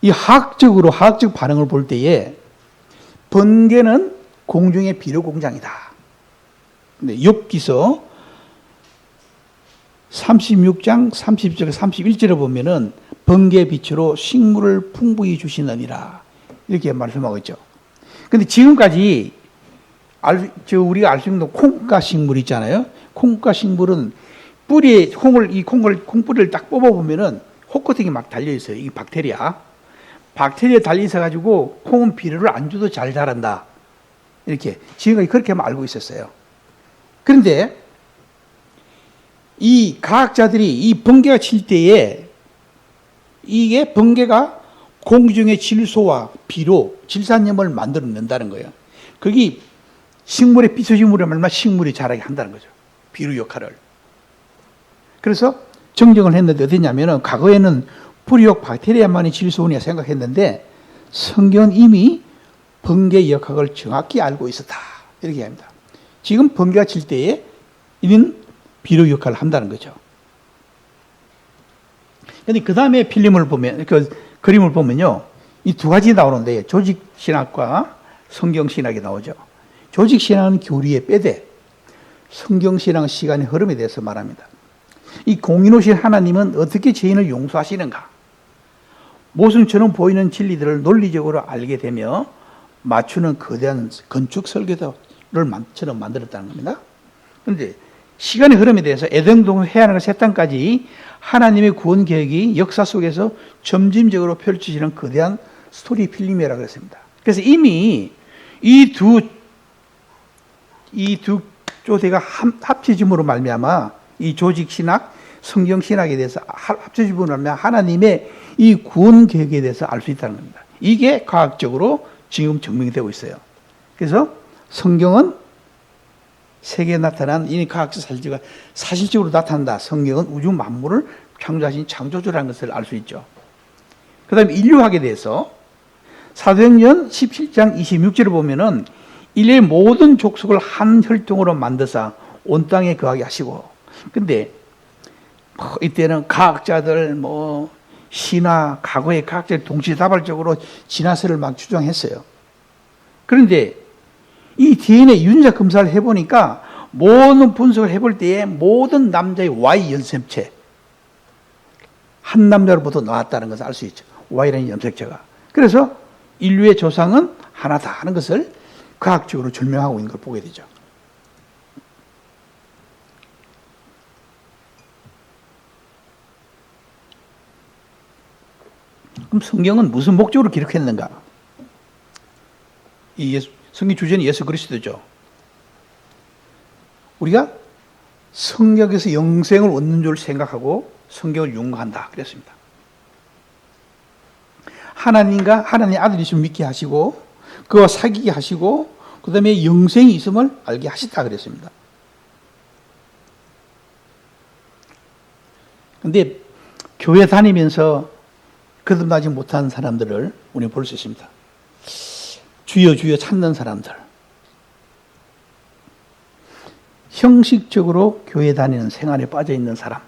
이 화학적 반응을 볼 때에 번개는 공중의 비료 공장이다. 근데 욥기서 36장 30절 31절에 보면은 번개 빛으로 식물을 풍부히 주시느니라 이렇게 말씀하고 있죠. 근데 지금까지 우리가 알 수 있는 콩가 식물 있잖아요. 콩가 식물은 뿌리에 콩뿌리를 딱 뽑아 보면은 혹커팅이 막 달려 있어요. 이 박테리아 달려 있어 가지고 콩은 비료를 안 줘도 잘 자란다. 이렇게 지금까지 그렇게만 알고 있었어요. 그런데 이 과학자들이 이 번개가 칠 때에 이게 번개가 공중의 질소와 비료, 질산염을 만들어낸다는 거예요. 거기 식물의 비소식물을 말면 식물이 자라게 한다는 거죠. 비료 역할을. 그래서 정정을 했는데 어땠냐면은 과거에는 뿌리옥 박테리아만이 질소원이라 생각했는데 성경은 이미 번개 역학을 정확히 알고 있었다. 이렇게 합니다. 지금 번개가 칠 때에 이는 비료 역할을 한다는 거죠. 근데 그 다음에 필름을 보면, 그림을 보면요. 이 두 가지 나오는데 조직신학과 성경신학이 나오죠. 조직신학은 교리의 빼대, 성경신학은 시간의 흐름에 대해서 말합니다. 이 공인오신 하나님은 어떻게 죄인을 용서하시는가? 모순처럼 보이는 진리들을 논리적으로 알게 되며 맞추는 거대한 건축 설계도를 처럼 만들었다는 겁니다. 그런데 시간의 흐름에 대해서 에덴동 해안과 새 땅까지 하나님의 구원 계획이 역사 속에서 점진적으로 펼쳐지는 거대한 스토리 필름이라고 했습니다. 그래서 이미 이 두 조대가 합쳐짐으로 말미암아 이 조직 신학, 성경 신학에 대해서 합쳐짐으로 말미암아 하나님의 이 구원 계획에 대해서 알 수 있다는 겁니다. 이게 과학적으로 지금 증명이 되고 있어요. 그래서 성경은 세계에 나타난 이 과학적 사실과 사실적으로 나타난다. 성경은 우주 만물을 창조하신 창조주라는 것을 알 수 있죠. 그 다음에 인류학에 대해서 사도행전 17장 26절을 보면은 인류의 모든 족속을 한 혈통으로 만드사 온 땅에 거하게 하시고, 근데 이때는 과학자들 시나 과거의 과학자들이 동시다발적으로 진화세를 막 주장했어요. 그런데 이 DNA 유전자 검사를 해보니까 모든 분석을 해볼 때에 모든 남자의 Y 염색체, 한 남자로부터 나왔다는 것을 알 수 있죠. Y라는 염색체가. 그래서 인류의 조상은 하나다 하는 것을 과학적으로 증명하고 있는 걸 보게 되죠. 그럼 성경은 무슨 목적으로 기록했는가? 성경 주제는 예수 그리스도죠. 우리가 성경에서 영생을 얻는 줄 생각하고 성경을 융가한다 그랬습니다. 하나님과 하나님의 아들이심을 믿게 하시고 그와 사귀게 하시고 그 다음에 영생이 있음을 알게 하셨다 그랬습니다. 그런데 교회 다니면서 거듭나지 못한 사람들을 우리는 볼 수 있습니다. 주여 주여 찾는 사람들, 형식적으로 교회 다니는 생활에 빠져 있는 사람.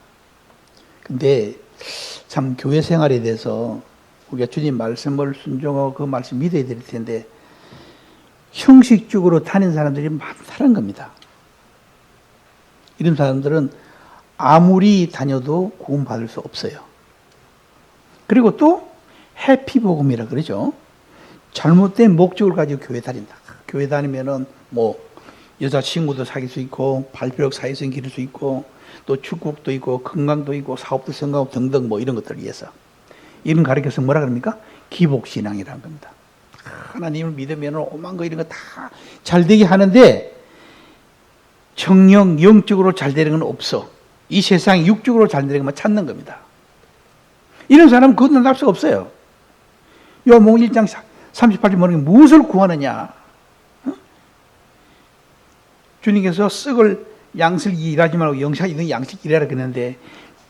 근데 참 교회 생활에 대해서 우리가 주님 말씀을 순종하고 그 말씀 믿어야 될 텐데 형식적으로 다니는 사람들이 많다는 겁니다. 이런 사람들은 아무리 다녀도 구원받을 수 없어요. 그리고 또 해피복음이라 그러죠. 잘못된 목적을 가지고 교회 다닌다. 교회 다니면은 뭐 여자친구도 사귈 수 있고 발표력 사회성 기를 수 있고 또 축복도 있고 건강도 있고 사업도 성공하고 등등 뭐 이런 것들을 위해서 이런 가르쳐서 뭐라 그럽니까? 기복신앙이라는 겁니다. 하나님을 믿으면 오만 거 이런 거 다 잘 되게 하는데 정령 영적으로 잘 되는 건 없어. 이 세상이 육적으로 잘 되는 것만 찾는 겁니다. 이런 사람은 거듭날 수가 없어요. 요한복음 1장 38절 뭐라는 게 무엇을 구하느냐? 주님께서 썩을 양식을 일하지 말고 영생 있는 양식 일하라 그랬는데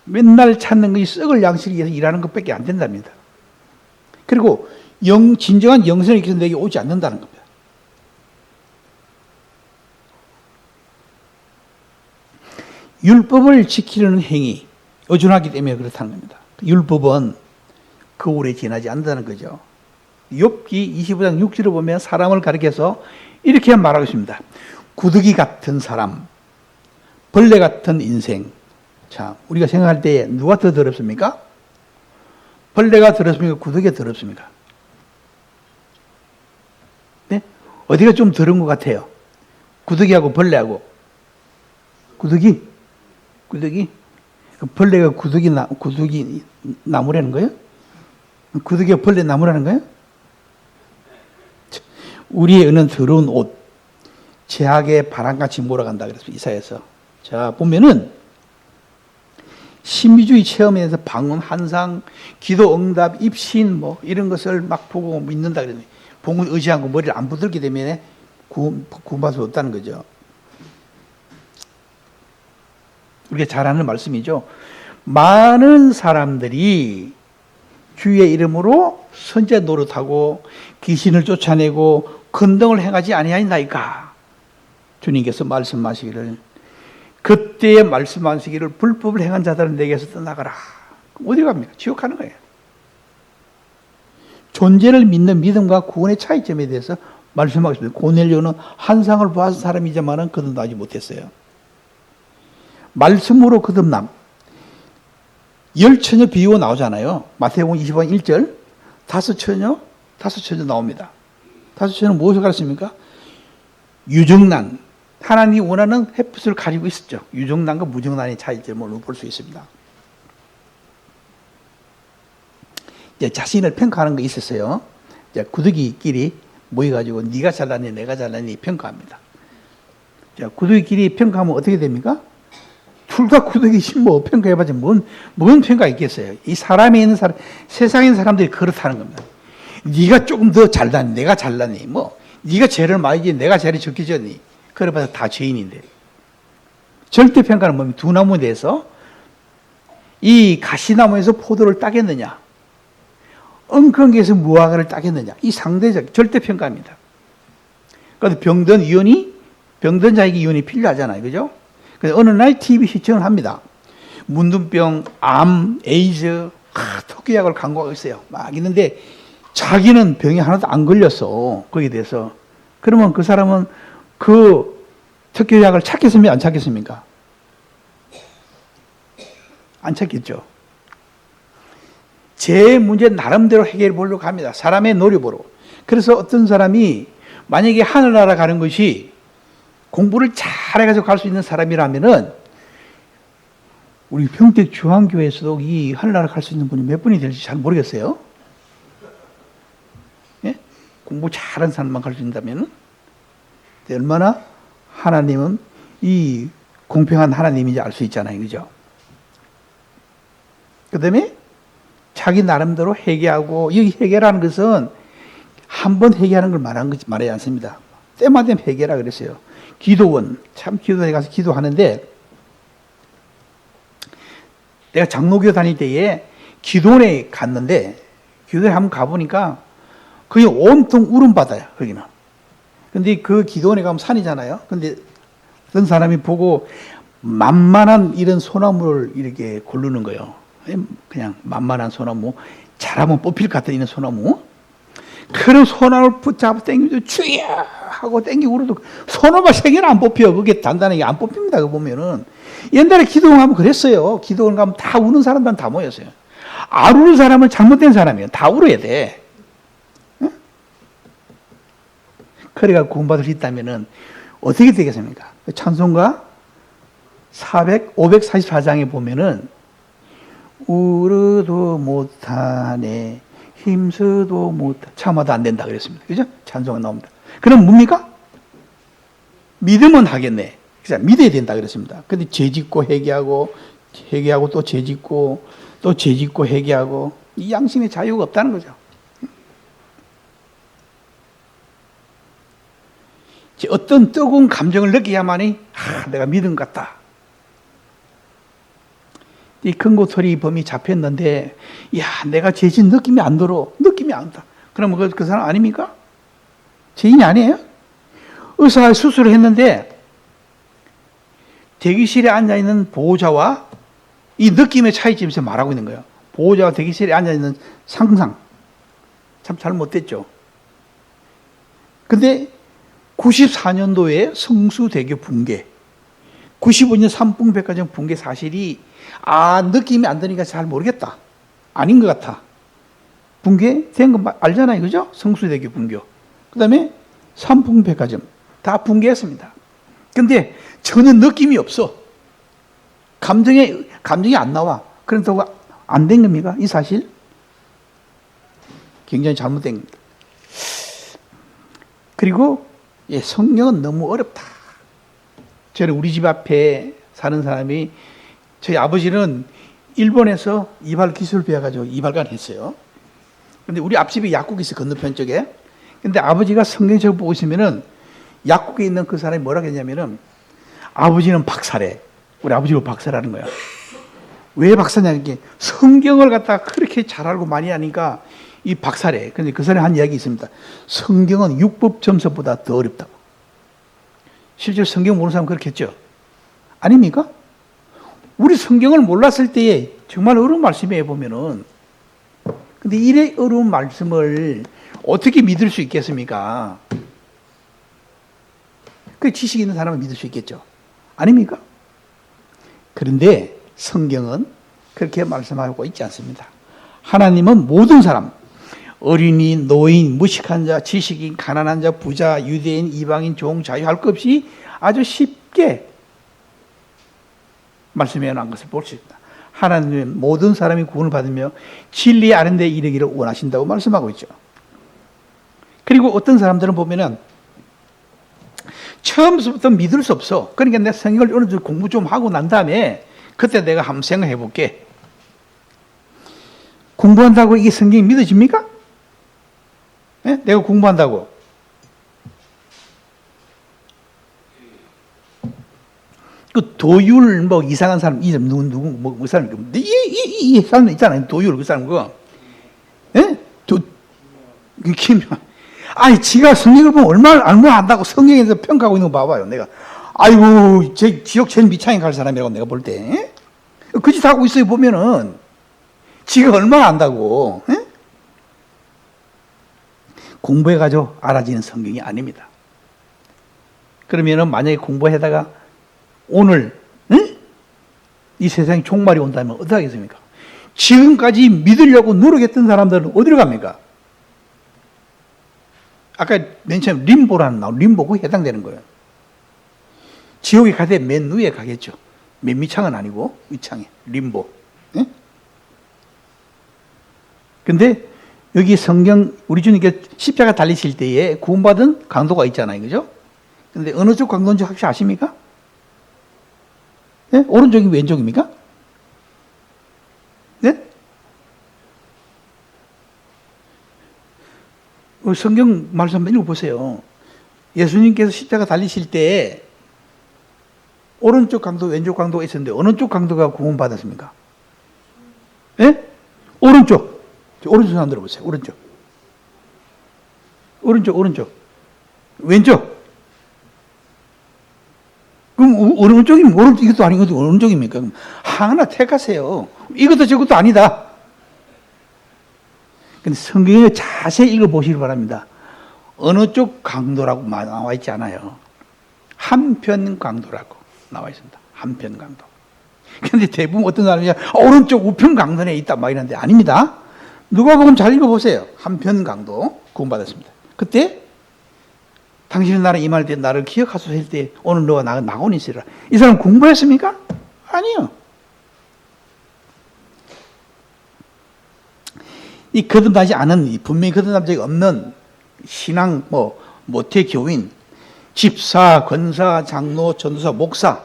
맨날 찾는 것이 썩을 양식을 위해서 일하는 것밖에 안 된답니다. 그리고 진정한 영생을 위해서 내게 오지 않는다는 겁니다. 율법을 지키려는 행위, 어준하기 때문에 그렇다는 겁니다. 율법은 거울에 지나지 않는다는 거죠. 욥기 25장 6절을 보면 사람을 가리켜서 이렇게 말하고 있습니다. 구더기 같은 사람, 벌레 같은 인생. 자, 우리가 생각할 때 누가 더 더럽습니까? 벌레가 더럽습니까? 구더기가 더럽습니까? 네? 어디가 좀 더러운 것 같아요? 구더기하고 벌레하고. 구더기? 벌레가 구더기 나무라는 거예요? 구더기가 벌레 나무라는 거예요? 우리의 은은 더러운 옷, 제약의 바람같이 몰아간다 그래서 이사야서. 자, 보면은 신비주의 체험에서 방언, 환상, 기도 응답, 입신 뭐 이런 것을 막 보고 믿는다 그러더니 복을 의지하고 머리를 안 부들게 되면 구원받을 수 없다는 거죠. 우리가 잘 아는 말씀이죠. 많은 사람들이 주의 이름으로 선제 노릇하고 귀신을 쫓아내고 건동을 행하지 아니하니까 주님께서 말씀하시기를 그때에 말씀하시기를 불법을 행한 자들은 내게서 떠나가라. 어디 갑니까? 지옥 가는 거예요. 존재를 믿는 믿음과 구원의 차이점에 대해서 말씀하고 있습니다. 고넬료는 환상을 보았던 사람이지만은 거듭나지 못했어요. 말씀으로 거듭남. 열 처녀 비유가 나오잖아요. 마태복음 20장 1절 다섯 처녀 나옵니다. 다섯 처녀는 무엇을 가르칩니까? 유정난. 하나님이 원하는 햇빛을 가지고 있었죠. 유정난과 무정난의 차이점을 볼 수 있습니다. 이제 자신을 평가하는 거 있었어요. 이제 구더기끼리 모여가지고 네가 잘났니 내가 잘났니 평가합니다. 자, 구더기끼리 평가하면 어떻게 됩니까? 둘 다 구더기지 뭐 평가해봤자 뭔 평가 있겠어요. 이 사람에 있는 사람, 세상에 있는 사람들이 그렇다는 겁니다. 네가 조금 더 잘났니 내가 잘났니 뭐 네가 죄를 많이 지니 내가 죄를 적게 지었니 그래봐서 다 죄인인데. 절대 평가는 뭡니까? 두 나무에 대해서 이 가시나무에서 포도를 따겠느냐 엉겅기에서 무화과를 따겠느냐 이 상대적 절대 평가입니다. 그래서 병든 자에게 위원이 필요하잖아요. 그죠? 그래서 어느 날 TV 시청을 합니다. 문둥병, 암, 에이즈 특효약을 강구하고 있어요. 막 있는데 자기는 병이 하나도 안 걸렸어. 거기에 대해서. 그러면 그 사람은 그 특효약을 찾겠습니까? 안 찾겠습니까? 안 찾겠죠. 제 문제 나름대로 해결해 보려고 합니다. 사람의 노력으로. 그래서 어떤 사람이 만약에 하늘나라 가는 것이 공부를 잘해가지고 갈 수 있는 사람이라면은 우리 평택 중앙교회에서도 이 하늘나라 갈 수 있는 분이 몇 분이 될지 잘 모르겠어요. 예? 공부 잘하는 사람만 갈 수 있다면은 얼마나 하나님은 이 공평한 하나님인지 알 수 있잖아요. 그죠? 그 다음에 자기 나름대로 회개하고, 이 회개라는 것은 한 번 회개하는 걸 말하지 않습니다. 때마다 회개라 그랬어요. 기도원, 참 기도원에 가서 기도하는데, 내가 장로교 다닐 때에 기도원에 갔는데, 기도원에 한번 가보니까 거의 온통 울음바다야, 거기는. 근데 그 기도원에 가면 산이잖아요. 근데 어떤 사람이 보고 만만한 이런 소나무를 이렇게 고르는 거예요. 그냥 만만한 소나무, 잘하면 뽑힐 것 같은 이런 소나무. 그런 소나무를 붙잡아 당기면서 주여 하고 당기고 그래도 소나무가 세 개는 안 뽑혀. 그게 단단하게 안 뽑힙니다. 그거 보면은. 옛날에 기도원 가면 그랬어요. 기도원 가면 다 우는 사람들은 다 모였어요. 안 우는 사람은 잘못된 사람이에요. 다 울어야 돼. 응? 그래가 구원받을 수 있다면은 어떻게 되겠습니까? 찬송가 544장에 보면은 울어도 못하네, 힘써도 못하네, 참아도 안 된다 그랬습니다. 그죠? 찬송가 나옵니다. 그럼 뭡니까? 믿으면 하겠네. 그래서 믿어야 된다 그랬습니다. 근데 죄짓고 회개하고, 회개하고 또 죄짓고, 또 죄짓고 회개하고, 이 양심의 자유가 없다는 거죠. 어떤 뜨거운 감정을 느껴야만이 내가 믿음 같다. 이 큰고토리 범이 잡혔는데, 야, 내가 죄진 느낌이 안 들어. 느낌이 안 다. 그러면 그 사람 아닙니까? 죄인이 아니에요? 의사가 수술을 했는데 대기실에 앉아있는 보호자와 이 느낌의 차이점에서 말하고 있는 거예요. 보호자가 대기실에 앉아있는 상상. 참 잘못됐죠. 근데 94년도에 성수대교 붕괴, 95년 삼풍백화점 붕괴 사실이 느낌이 안 드니까 잘 모르겠다. 아닌 것 같아. 붕괴된 거 알잖아요. 그죠? 성수대교 붕괴. 그 다음에 삼풍백화점 다 붕괴했습니다. 근데 전혀 느낌이 없어. 감정이 안 나와. 그런다고 안 된 겁니까? 이 사실? 굉장히 잘못된 겁니다. 그리고 성경은 너무 어렵다. 저는 우리 집 앞에 사는 사람이, 저희 아버지는 일본에서 이발 기술 배워가지고 이발관 했어요. 근데 우리 앞집에 약국이 있어요. 건너편 쪽에. 근데 아버지가 성경책을 보고 있으면은 약국에 있는 그 사람이 뭐라고 했냐면은, 아버지는 박사래. 우리 아버지가 박사라는 거야. 왜 박사냐? 이게 성경을 갖다가 그렇게 잘 알고 많이 하니까 이 박사래. 근데 그 사람이 한 이야기 있습니다. 성경은 율법 점서보다 더 어렵다고. 실제로 성경 모르는 사람은 그렇겠죠? 아닙니까? 우리 성경을 몰랐을 때에 정말 어려운 말씀이에요, 보면은. 근데 이래 어려운 말씀을 어떻게 믿을 수 있겠습니까? 그 지식 있는 사람은 믿을 수 있겠죠. 아닙니까? 그런데 성경은 그렇게 말씀하고 있지 않습니다. 하나님은 모든 사람, 어린이, 노인, 무식한 자, 지식인, 가난한 자, 부자, 유대인, 이방인, 종, 자유 할 것 없이 아주 쉽게 말씀해 놓은 것을 볼 수 있다. 하나님은 모든 사람이 구원을 받으며 진리 아는 데 이르기를 원하신다고 말씀하고 있죠. 그리고 어떤 사람들은 보면은 처음부터 믿을 수 없어. 그러니까 내가 성경을 어느 정도 공부 좀 하고 난 다음에 그때 내가 한번 생각해 볼게. 공부한다고 이게 성경이 믿어집니까? 네? 내가 공부한다고. 그 도율 뭐 이상한 사람, 이 누구 뭐 사람, 이 사람 있잖아요. 도율 그 사람 그거. 예? 김. 아니 지가 성경을 보면 얼마나 안다고 성경에서 평가하고 있는 거 봐봐요. 내가 아이고 제 지역 제일 밑창에 갈 사람이라고 내가 볼 때 그 짓 하고 있어요. 보면은 지가 얼마나 안다고. 에? 공부해가지고 알아지는 성경이 아닙니다. 그러면은 만약에 공부하다가 오늘 이 세상에 종말이 온다면 어떻게 하겠습니까? 지금까지 믿으려고 노력했던 사람들은 어디로 갑니까? 아까 맨 처음 림보라는 나온 림보가 해당되는 거예요. 지옥에 가되 맨 위에 가겠죠. 맨 밑창은 아니고 위창에 림보. 예? 근데 여기 성경 우리 주님께 십자가 달리실 때에 구원받은 강도가 있잖아요. 그죠? 근데 어느 쪽 강도인지 혹시 아십니까? 네? 오른쪽이 왼쪽입니까? 네? 성경 말씀 한번 읽어보세요. 예수님께서 십자가 달리실 때 오른쪽 강도, 왼쪽 강도가 있었는데 어느 쪽 강도가 구원받았습니까? 네? 오른쪽. 오른쪽 손 들어보세요. 오른쪽. 오른쪽. 왼쪽. 그럼 어느 쪽이면 오른쪽 이것도 아닌 것도 어느 쪽입니까? 그럼 하나 택하세요. 이것도 저것도 아니다. 근데 성경을 자세히 읽어보시기 바랍니다. 어느 쪽 강도라고 나와 있지 않아요. 한편 강도라고 나와 있습니다. 한편 강도. 근데 대부분 어떤 사람이 오른쪽 우편 강도에 있다 막 이러는데 아닙니다. 누가복음 잘 읽어보세요. 한편 강도 구원받았습니다. 그때 당신은 나를 임할 때 나를 기억하소서 할 때 오늘 너와 나곤 있으리라. 이 사람 공부했습니까? 아니요. 이 거듭나지 않은, 분명히 거듭난 적이 없는 신앙, 모태 교인, 집사, 권사, 장로, 전도사, 목사,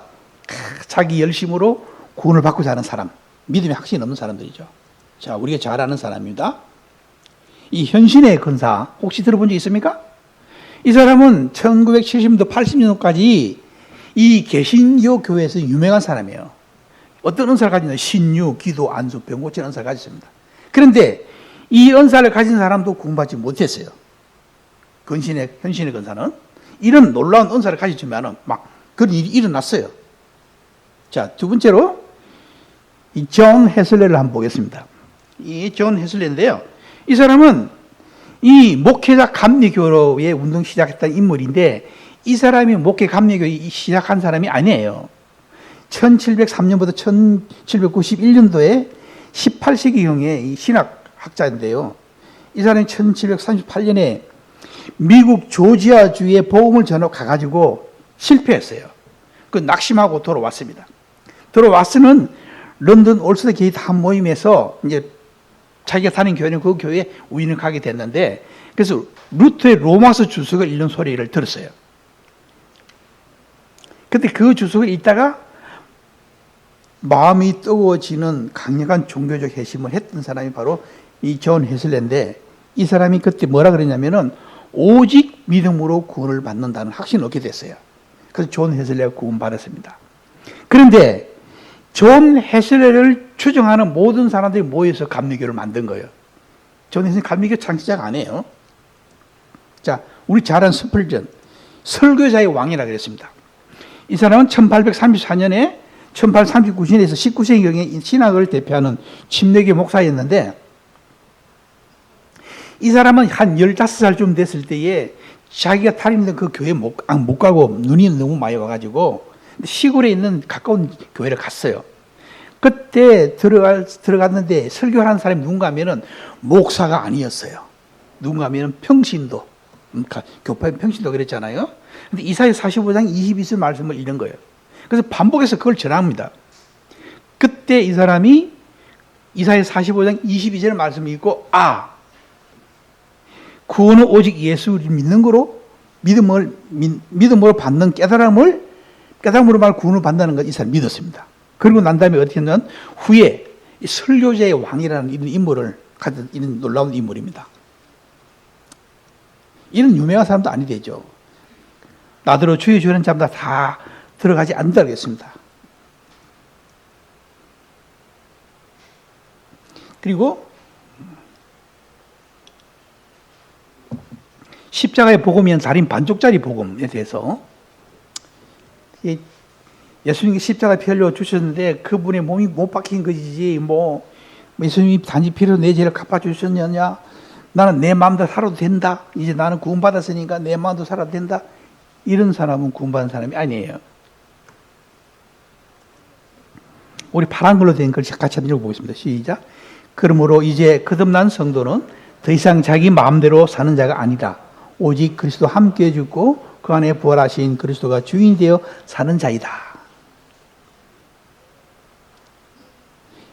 자기 열심으로 구원을 받고자 하는 사람, 믿음에 확신이 없는 사람들이죠. 자, 우리가 잘 아는 사람입니다. 이 현신의 권사, 혹시 들어본 적 있습니까? 이 사람은 1970년도, 80년도까지 이 개신교 교회에서 유명한 사람이에요. 어떤 은사를 가진 신유, 기도, 안수, 병 고치는 은사를 가졌습니다. 그런데 이 은사를 가진 사람도 구원받지 못했어요. 현신의 권사는. 이런 놀라운 은사를 가졌지만 막 그런 일이 일어났어요. 자, 두 번째로 이 존 헤슬레를 한번 보겠습니다. 이 존 헤슬레인데요. 이 사람은 이 목회자 감리교로의 운동 시작했던 인물인데 이 사람이 목회 감리교 시작한 사람이 아니에요. 1703년부터 1791년도에 18세기경의 이 신학학자인데요. 이 사람이 1738년에 미국 조지아주에 복음을 전하러 가가지고 실패했어요. 그 낙심하고 돌아왔습니다. 돌아와서는 런던 올스터 게이트 한 모임에서 이제 자기가 다닌 교회는 그 교회에 우연히 가게 됐는데 그래서 루터의 로마서 주석을 읽는 소리를 들었어요. 그때 그 주석을 읽다가 마음이 뜨거워지는 강력한 종교적 회심을 했던 사람이 바로 이 존 헤슬레인데 이 사람이 그때 뭐라 그랬냐면은 오직 믿음으로 구원을 받는다는 확신을 얻게 됐어요. 그래서 존 헤슬레가 구원받았습니다. 그런데 존 헤슬레를 추종하는 모든 사람들이 모여서 감리교를 만든 거예요. 존 헤슬레 감리교 창시자가 아니에요. 자, 우리 잘 아는 스펄전, 설교자의 왕이라고 그랬습니다. 이 사람은 1834년에 1839년에서 19세기경에 신학을 대표하는 침례교 목사였는데 이 사람은 한 15살쯤 됐을 때에 자기가 다니는 그 교회에 못 가고 눈이 너무 많이 와가지고 시골에 있는 가까운 교회를 갔어요. 그때 들어갔는데 설교하는 사람이 누군가 하면은 목사가 아니었어요. 누군가 하면은 평신도, 교파의 평신도 그랬잖아요. 근데 이사야 45장 22절 말씀을 읽은 거예요. 그래서 반복해서 그걸 전합니다. 그때 이 사람이 이사야 45장 22절 말씀을 읽고 구원은 오직 예수를 믿는 거로 믿음으로 받는 깨달음으로 말 구원을 받는다는 걸 이 사람이 믿었습니다. 그리고 난 다음에 어떻게 했냐면 후에 설교제의 왕이라는 이런 인물을 가진 이런 놀라운 인물입니다. 이런 유명한 사람도 아니 되죠. 나더러 주의 주는 자마다 다 들어가지 않는다고 했습니다. 그리고 십자가의 복음이란 달인 반쪽짜리 복음에 대해서 예수님이 십자가 피 흘려 주셨는데 그분의 몸이 못 박힌 것이지 예수님이 단지 피로 내 죄를 갚아주셨느냐? 나는 내 마음대로 살아도 된다. 이제 나는 구원받았으니까 내 마음대로 살아도 된다. 이런 사람은 구원받은 사람이 아니에요. 우리 파란 걸로 된 걸 같이 한번 읽어보겠습니다. 시작. 그러므로 이제 거듭난 성도는 더 이상 자기 마음대로 사는 자가 아니다. 오직 그리스도 함께 죽고 그 안에 부활하신 그리스도가 주인이 되어 사는 자이다.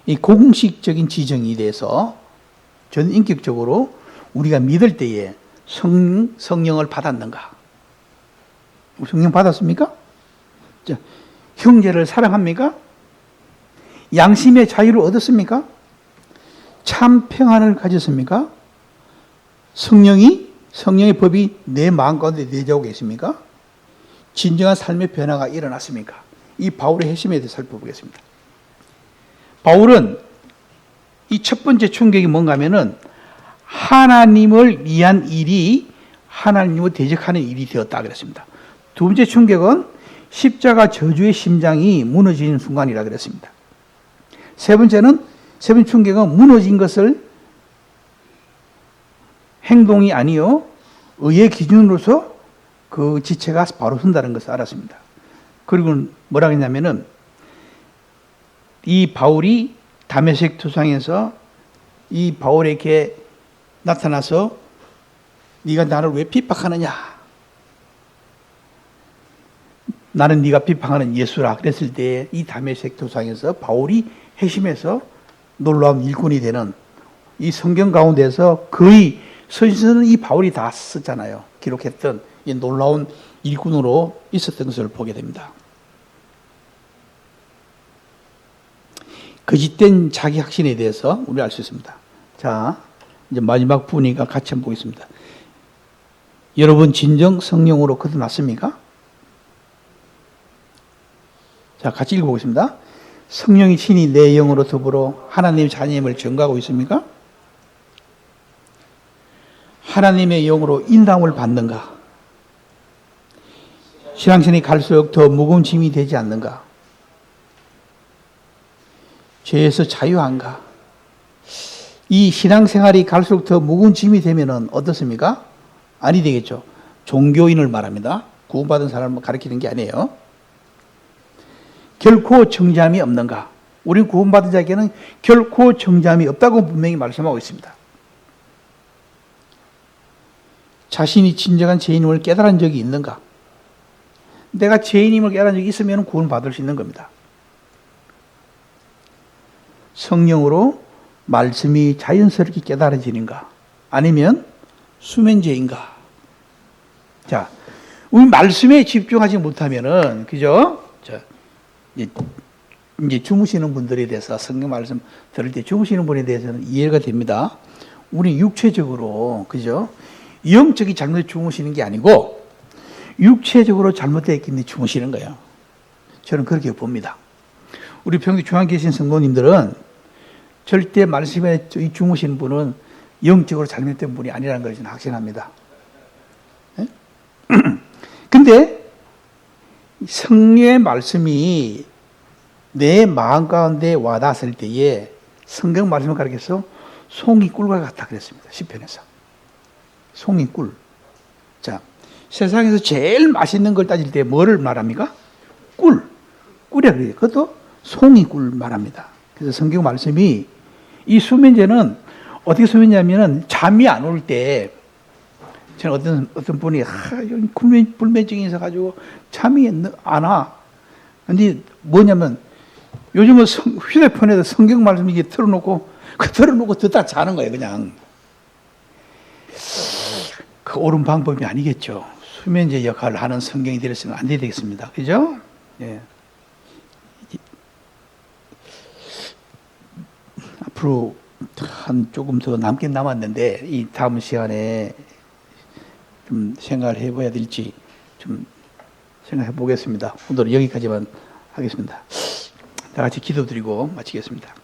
이 공식적인 지정에 대해서 전 인격적으로 우리가 믿을 때에 성령을 받았는가? 성령 받았습니까? 자, 형제를 사랑합니까? 양심의 자유를 얻었습니까? 참 평안을 가졌습니까? 성령의 법이 내 마음 가운데 내재하고 계십니까? 진정한 삶의 변화가 일어났습니까? 이 바울의 핵심에 대해서 살펴보겠습니다. 바울은 이 첫 번째 충격이 뭔가 하면은 하나님을 위한 일이 하나님을 대적하는 일이 되었다 그랬습니다. 두 번째 충격은 십자가 저주의 심장이 무너지는 순간이라 그랬습니다. 세 번째 충격은 무너진 것을 행동이 아니요 의의 기준으로서 그 지체가 바로 선다는 것을 알았습니다. 그리고 뭐라 했냐면은 이 바울이 다메섹 도상에서 이 바울에게 나타나서 네가 나를 왜 핍박하느냐? 나는 네가 핍박하는 예수라 그랬을 때 이 다메섹 도상에서 바울이 핵심에서 놀라운 일꾼이 되는 이 성경 가운데서 거의 서신서는 이 바울이 다 썼잖아요. 기록했던 이 놀라운 일꾼으로 있었던 것을 보게 됩니다. 거짓된 자기 확신에 대해서 우리 알 수 있습니다. 자, 이제 마지막 부분이니까 같이 한번 보겠습니다. 여러분 진정 성령으로 거듭났습니까? 자, 같이 읽어보겠습니다. 성령이 친히 내 영으로 더불어 하나님의 자녀임을 증거하고 있습니까? 하나님의 영으로 인도함을 받는가? 신앙생활이 갈수록 더 무거운 짐이 되지 않는가? 죄에서 자유한가? 이 신앙생활이 갈수록 더 무거운 짐이 되면은 어떻습니까? 아니 되겠죠. 종교인을 말합니다. 구원받은 사람을 가리키는 게 아니에요. 결코 정죄함이 없는가? 우리 구원받은 자에게는 결코 정죄함이 없다고 분명히 말씀하고 있습니다. 자신이 진정한 죄인임을 깨달은 적이 있는가? 내가 죄인임을 깨달은 적이 있으면 구원받을 수 있는 겁니다. 성령으로 말씀이 자연스럽게 깨달아지는가? 아니면 수면제인가? 자, 우리 말씀에 집중하지 못하면은, 그죠? 이제 주무시는 분들에 대해서 성경 말씀 들을 때 주무시는 분에 대해서는 이해가 됩니다. 우리 육체적으로, 그죠? 영적이 잘못 주무시는 게 아니고, 육체적으로 잘못되어 있기 때문에 주무시는 거예요. 저는 그렇게 봅니다. 우리 평소 중앙에 계신 성도님들은 절대 말씀에 주무시는 분은 영적으로 잘못된 분이 아니라는 걸 저는 확신합니다. 근데 성령의 말씀이 내 마음 가운데 와닿았을 때에 성경 말씀을 가르쳐서 송이 꿀과 같다 그랬습니다. 시편에서. 송이 꿀. 자, 세상에서 제일 맛있는 걸 따질 때 뭐를 말합니까? 꿀. 꿀이라 그래요. 그것도 송이 꿀 말합니다. 그래서 성경 말씀이 이 수면제는 어떻게 수면제냐면은 잠이 안 올 때 저는 어떤 분이 불면증이 있어가지고 잠이 안 와. 근데 뭐냐면 요즘은 휴대폰에도 성경 말씀 이게 틀어놓고 듣다 자는 거예요, 그냥. 그 옳은 방법이 아니겠죠. 수면제 역할을 하는 성경이 되었으면 안 되겠습니다. 그죠? 예. 앞으로 조금 더 남긴 남았는데 이 다음 시간에 좀 생각을 해봐야 될지 좀 생각해 보겠습니다. 오늘은 여기까지만 하겠습니다. 다 같이 기도드리고 마치겠습니다.